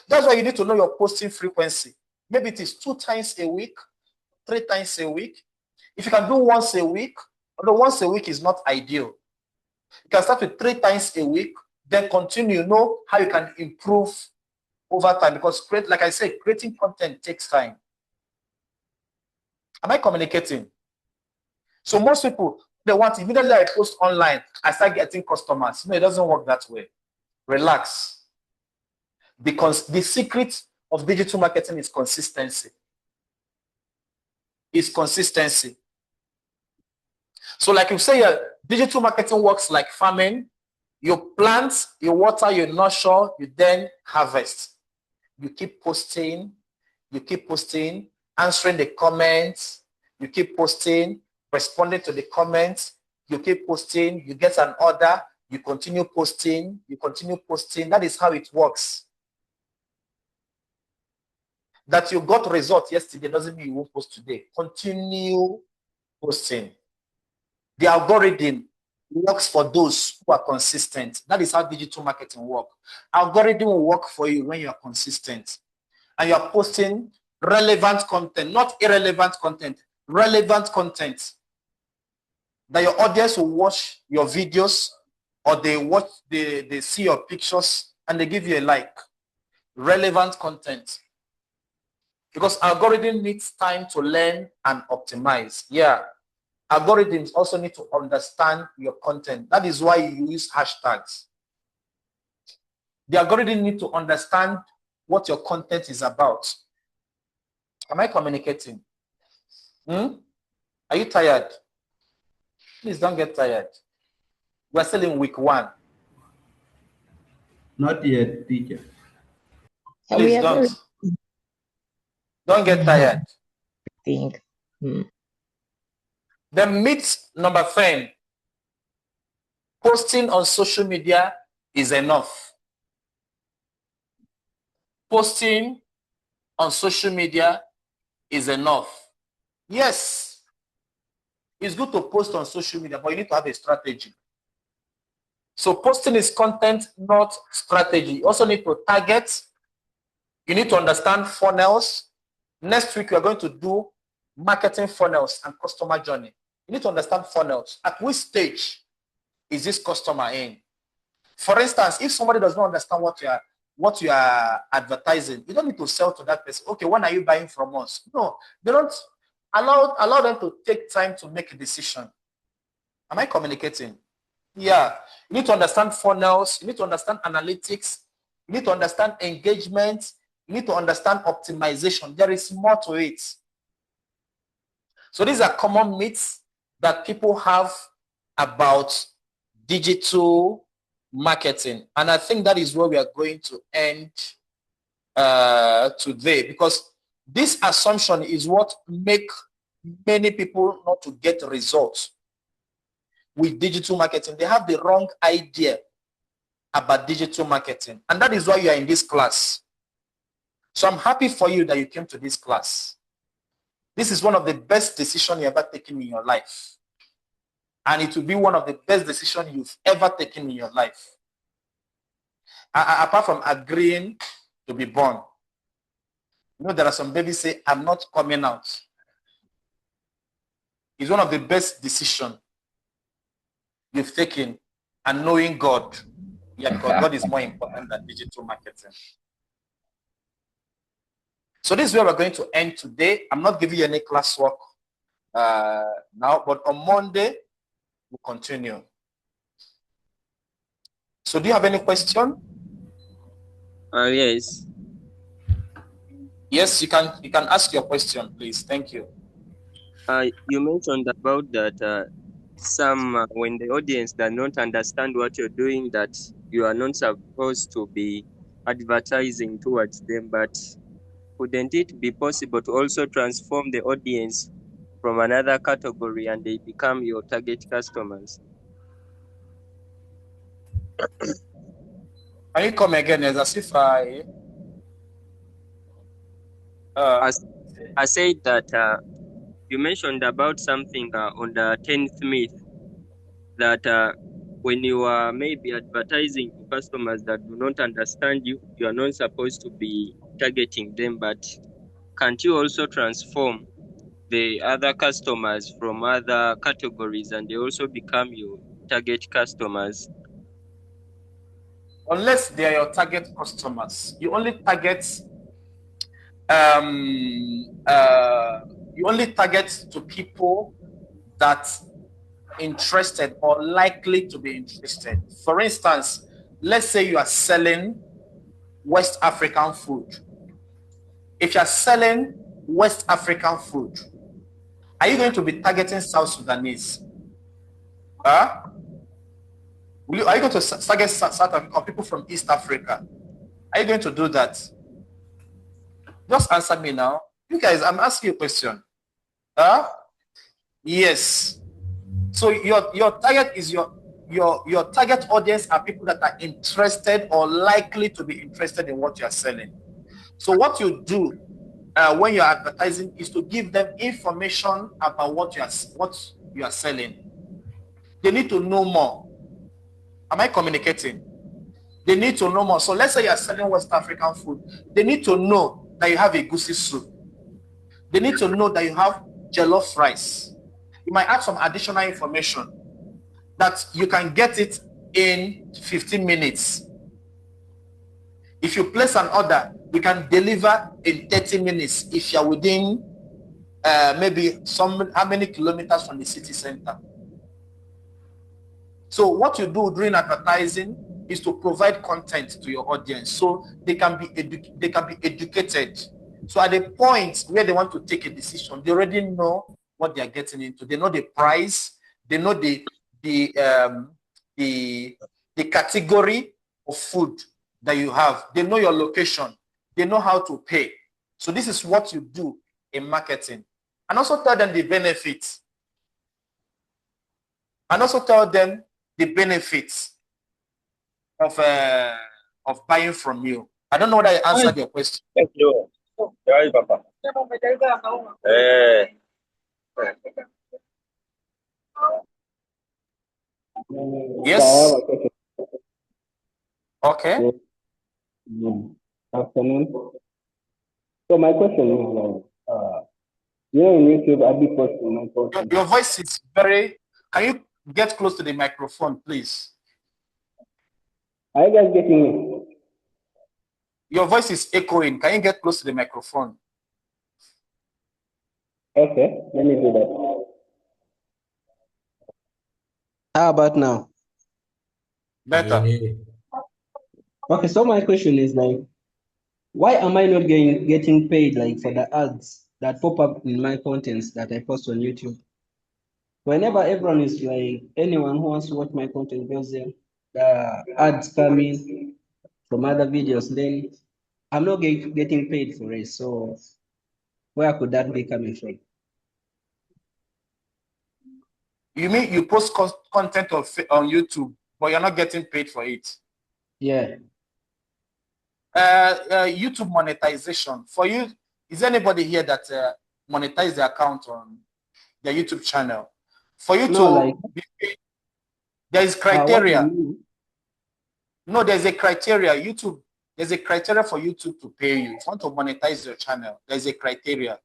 That's why you need to know your posting frequency. Maybe it is 2 times a week, 3 times a week. If you can do once a week, although once a week is not ideal, you can start with 3 times a week, then continue. Know how you can improve over time, because like I said, creating content takes time. Am I communicating? So most people, they want immediately I post online, I start getting customers. No, it doesn't work that way. Relax. Because the secret of digital marketing is consistency. Is consistency. So like you say, digital marketing works like farming. You plant, you water, you nurture, you then harvest. You keep posting, answering the comments, you keep posting, responding to the comments, you keep posting, you get an order, you continue posting, That is how it works. That you got results yesterday doesn't mean you won't post today. Continue posting. The algorithm works for those who are consistent. That is how digital marketing works. Algorithm will work for you when you are consistent. And you are posting relevant content, not irrelevant content, relevant content. That your audience will watch your videos, or they see your pictures and they give you a like. Relevant content. Because algorithm needs time to learn and optimize. Yeah. Algorithms also need to understand your content. That is why you use hashtags. The algorithm need to understand what your content is about. Am I communicating? Are you tired? Please don't get tired. We're still in week 1. Not yet, teacher. Please don't get tired. Think. The myth number 10. Posting on social media is enough. Posting on social media is enough. Yes, it's good to post on social media, but you need to have a strategy. So posting is content, not strategy. You also need to target. You need to understand funnels. Next week, we are going to do marketing funnels and customer journey. You need to understand funnels. At which stage is this customer in? For instance, if somebody does not understand what you are advertising, you don't need to sell to that person. Okay, when are you buying from us? No, they don't allow them to take time to make a decision. Am I communicating? Yeah. You need to understand funnels. You need to understand analytics. You need to understand engagement. You need to understand optimization. There is more to it. So these are common myths that people have about digital marketing. And I think that is where we are going to end today, because this assumption is what make many people not to get results with digital marketing. They have the wrong idea about digital marketing. And that is why you are in this class. So I'm happy for you that you came to this class. This is one of the best decisions you ever taken in your life. And it will be one of the best decisions you've ever taken in your life. Apart from agreeing to be born. You know, there are some babies say, I'm not coming out. It's one of the best decisions you've taken, and knowing God. Yeah, because God is more important than digital marketing. So this is where we're going to end today. I'm not giving you any classwork now, but on Monday, we'll continue. So do you have any question? Yes. Yes, you can ask your question, please. Thank you. You mentioned about that some when the audience does not understand what you're doing, that you are not supposed to be advertising towards them, but wouldn't it be possible to also transform the audience from another category and they become your target customers? Can you come again? As if I said that you mentioned about something on the 10th myth, that when you are maybe advertising to customers that do not understand you, you are not supposed to be targeting them, but can't you also transform the other customers from other categories and they also become your target customers? Unless they are your target customers, you only target to people that interested or likely to be interested. For instance, let's say you are selling West African food, if you're selling West African food, are you going to be targeting South Sudanese? Are you going to target South Africa or people from East Africa? Are you going to do that? Just answer me now. You guys, I'm asking you a question. Yes. So your target is your target audience are people that are interested or likely to be interested in what you are selling. So what you do when you're advertising is to give them information about what you are selling. They need to know more. Am I communicating? They need to know more. So let's say you are selling West African food. They need to know that you have a goosey soup. They need to know that you have jollof rice. You might add some additional information that you can get it in 15 minutes. If you place an order, you can deliver in 30 minutes if you're within maybe how many kilometers from the city center. So what you do during advertising is to provide content to your audience so they can be educated. So at the point where they want to take a decision, they already know what they are getting into. They know the price, they know the category of food that you have. They know your location. They know how to pay. So this is what you do in marketing. And also tell them the benefits. And also tell them the benefits of buying from you. I don't know whether I answered your question. Thank you. Papa. Yes. Okay. Afternoon. So my question is, you know, in YouTube, I'll be posting my content. Your voice is very. Can you get close to the microphone, please? Are you guys getting me? Your voice is echoing. Can you get close to the microphone? Okay, let me do that. How about now? Better. Okay, so my question is like, why am I not getting paid like for the ads that pop up in my contents that I post on YouTube? Whenever everyone is like, anyone who wants to watch my content goes there, the ads come in from other videos, then I'm not getting paid for it. So where could that be coming from? You mean you post content on YouTube, but you're not getting paid for it? Yeah. YouTube monetization. For you, is there anybody here that monetize their account on their YouTube channel? For you to be paid, there is criteria. No, there's a criteria. YouTube, there's a criteria for YouTube to pay you. If you want to monetize your channel, there's a criteria.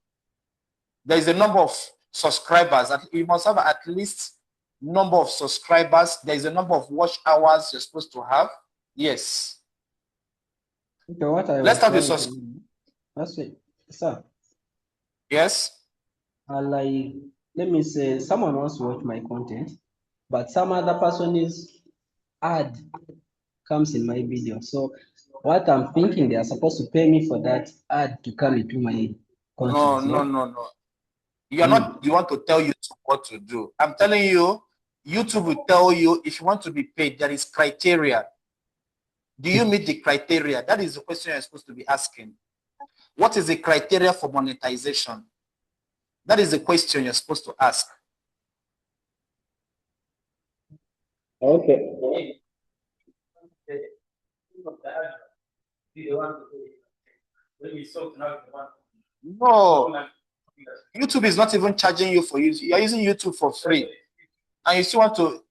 There is a number of subscribers. You must have at least number of subscribers. There is a number of watch hours you're supposed to have. Yes. Okay, what I Let's start with that's it, sir. Yes. Like, let me say, someone wants to watch my content, but some other person's ad comes in my video. So what I'm thinking, they are supposed to pay me for that ad to come into my content. No. You're not, you want to tell YouTube what to do. I'm telling you, YouTube will tell you if you want to be paid, there is criteria. Do you meet the criteria? That is the question you're supposed to be asking. What is the criteria for monetization? That is the question you're supposed to ask. Okay. No. YouTube is not even charging you for using. You're using YouTube for free. And you still want to.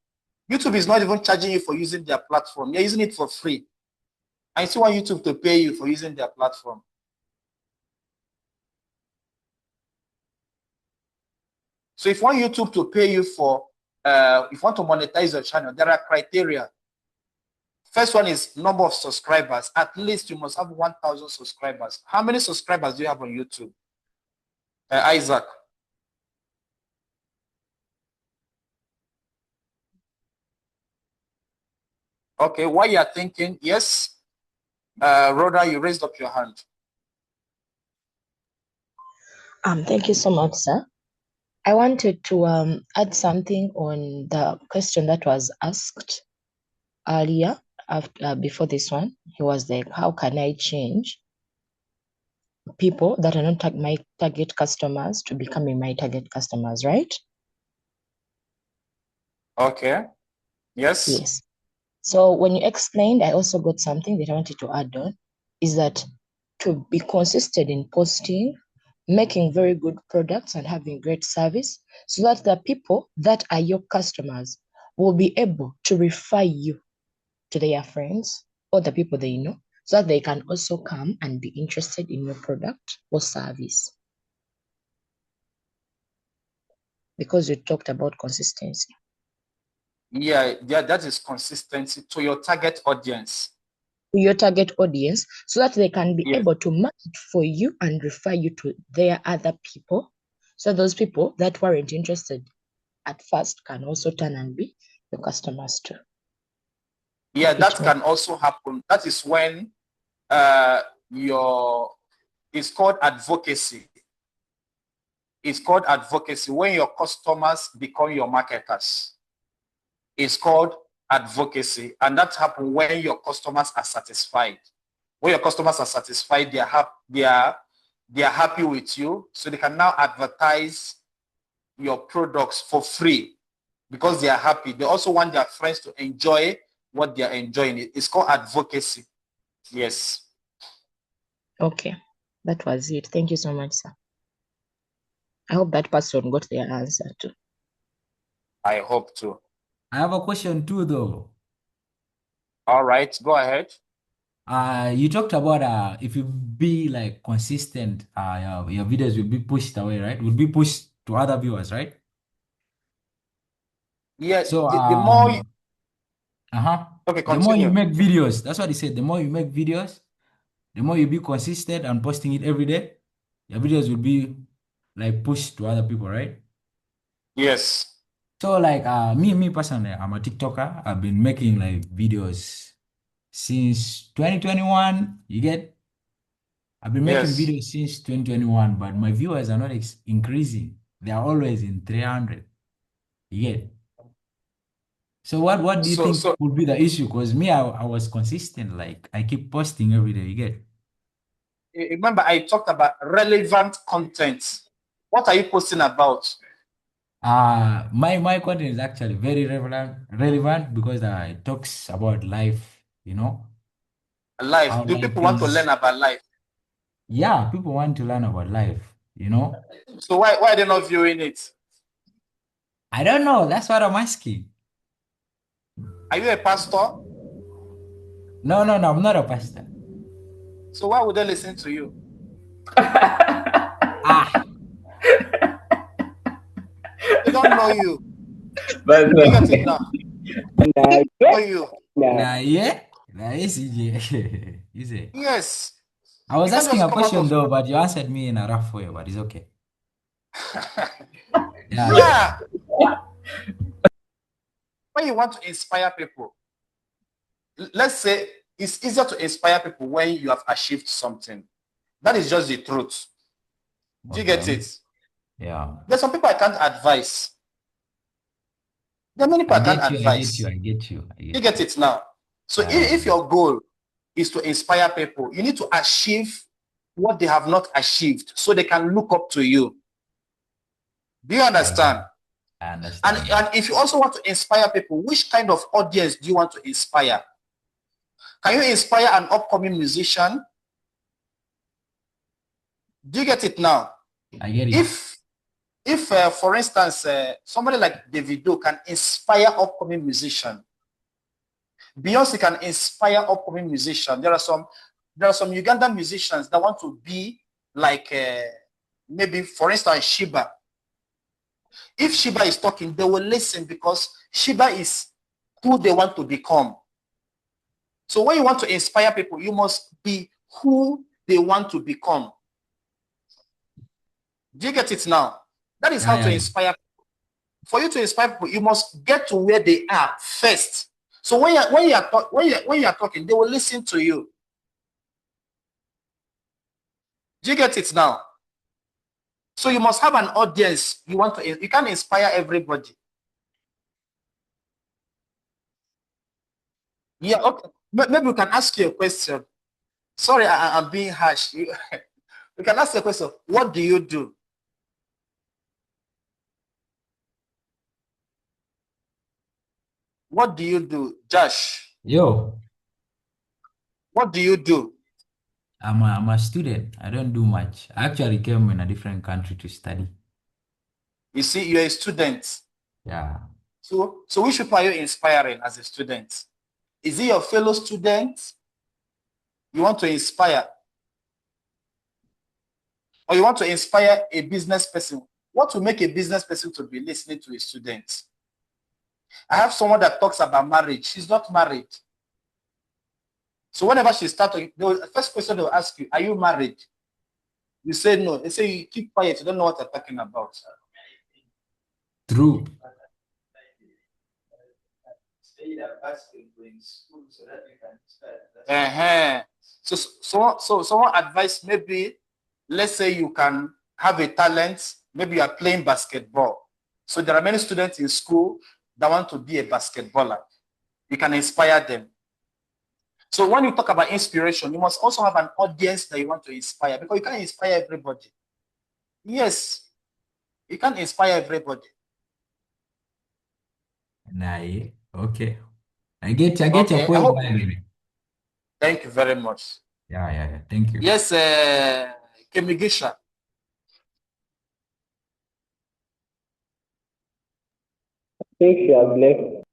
YouTube is not even charging you for using their platform. You're using it for free. And you still want YouTube to pay you for using their platform. So if you want YouTube to pay you for, if you want to monetize your channel, there are criteria. First one is number of subscribers. At least you must have 1,000 subscribers. How many subscribers do you have on YouTube? Isaac. Okay, while you're thinking, yes? Rhoda, you raised up your hand. Thank you so much, sir. I wanted to add something on the question that was asked earlier before this one. He was like, how can I change people that are not my target customers to becoming my target customers, right? Okay. Yes. Yes. So when you explained, I also got something that I wanted to add on, is that to be consistent in posting, making very good products and having great service, so that the people that are your customers will be able to refer you to their friends or the people they know, so that they can also come and be interested in your product or service. Because you talked about consistency. Yeah, that is consistency to your target audience. Your target audience, so that they can be able to market for you and refer you to their other people. So those people that weren't interested at first can also turn and be your customers too. Yeah, that can also happen. That is when it's called advocacy. It's called advocacy when your customers become your marketers. It's called advocacy, and that happens when your customers are satisfied. When your customers are satisfied, they are happy with you, so they can now advertise your products for free because they are happy. They also want their friends to enjoy what they are enjoying. It's called advocacy. Yes. Okay, that was it. Thank you so much, sir. I hope that person got their answer too. I hope too. I have a question too, though. All right, go ahead. You talked about if you be like consistent, your videos will be pushed away, right? Will be pushed to other viewers, right? Yeah. So the more you, okay, the more you make videos, that's what he said. The more you make videos, the more you be consistent and posting it every day, your videos will be like pushed to other people, right? Yes. So like me personally, I'm a TikToker. I've been making like videos since 2021. You get? I've been making videos since 2021, but my viewers are not increasing. They are always in 300. You get? So what do you think would be the issue? Because me, I was consistent. Like I keep posting every day. You get? Remember, I talked about relevant content. What are you posting about? My content is actually very relevant because it talks about life, you know. Life. How Do life people want to learn about life? Yeah, people want to learn about life, you know. So why are they not viewing it? I don't know. That's what I'm asking. Are you a pastor? No, I'm not a pastor. So why would they listen to you? They don't know you. But you get it now. They know you. Yes. I was You can't asking just a come out question of though, but you answered me in a rough way, but it's okay. Yeah. When you want to inspire people, let's say it's easier to inspire people when you have achieved something. That is just the truth. Do you get it? Yeah. There's some people I can't advise. There are many people I can't advise. I get you. You get it now. So if your goal is to inspire people, you need to achieve what they have not achieved so they can look up to you. Do you understand? I understand. And if you also want to inspire people, which kind of audience do you want to inspire? Can you inspire an upcoming musician? Do you get it now? I get it. If for instance, somebody like Davido can inspire upcoming musician, Beyonce can inspire upcoming musician. There are some Ugandan musicians that want to be like maybe, for instance, Shiba. If Shiba is talking, they will listen because Shiba is who they want to become. So when you want to inspire people, you must be who they want to become. Do you get it now? That is how to inspire people. For you to inspire people, you must get to where they are first. So when you are talking, they will listen to you. Do you get it now? So you must have an audience. You can't inspire everybody. Yeah, okay. Maybe we can ask you a question. Sorry, I'm being harsh. We can ask you a question. What do you do? What do you do, Josh? Yo. What do you do? I'm a student. I don't do much. I actually came in a different country to study. You see, you're a student. Yeah. So which people are you inspiring as a student? Is it your fellow students you want to inspire? Or you want to inspire a business person? What will make a business person to be listening to a student? I have someone that talks about marriage. She's not married. So whenever she starts, the first question they'll ask you, are you married? You say no. They say you keep quiet. You don't know what they're talking about. True. So someone advised, maybe, let's say you can have a talent, maybe you are playing basketball. So there are many students in school that want to be a basketballer. You can inspire them. So when you talk about inspiration, you must also have an audience that you want to inspire, because you can't inspire everybody. Yes, you can't inspire everybody. Nah, okay. I get your point. Thank you very much. Yeah. Thank you. Yes, Kemigisha. I think she has left.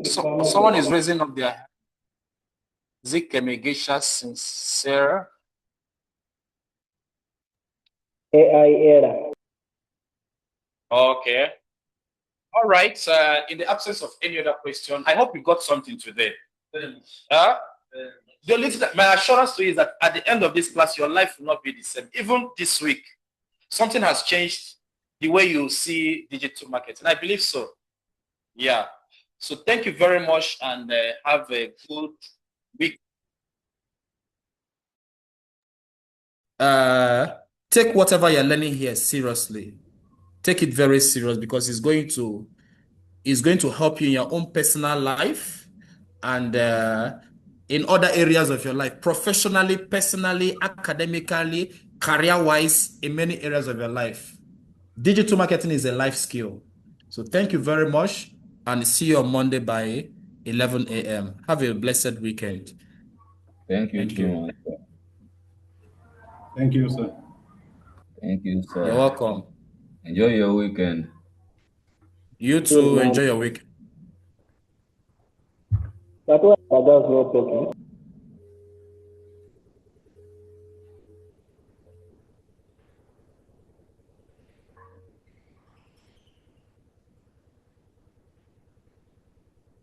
So, someone is raising up their hand. Is it Kemigisha Sincere? AI era. Okay. All right. In the absence of any other question, I hope you got something today. My assurance to you is that at the end of this class, your life will not be the same. Even this week, something has changed the way you see digital marketing. I believe so. Yeah. So thank you very much, and have a good week. Take whatever you're learning here seriously. Take it very serious, because it's going to help you in your own personal life and in other areas of your life, professionally, personally, academically, career-wise, in many areas of your life. Digital marketing is a life skill. So thank you very much, and see you on Monday by 11 a.m. Have a blessed weekend. Thank you so much. Thank you, sir. Thank you, sir. You're welcome. Enjoy your weekend. You too. Enjoy your week. But why are not talking?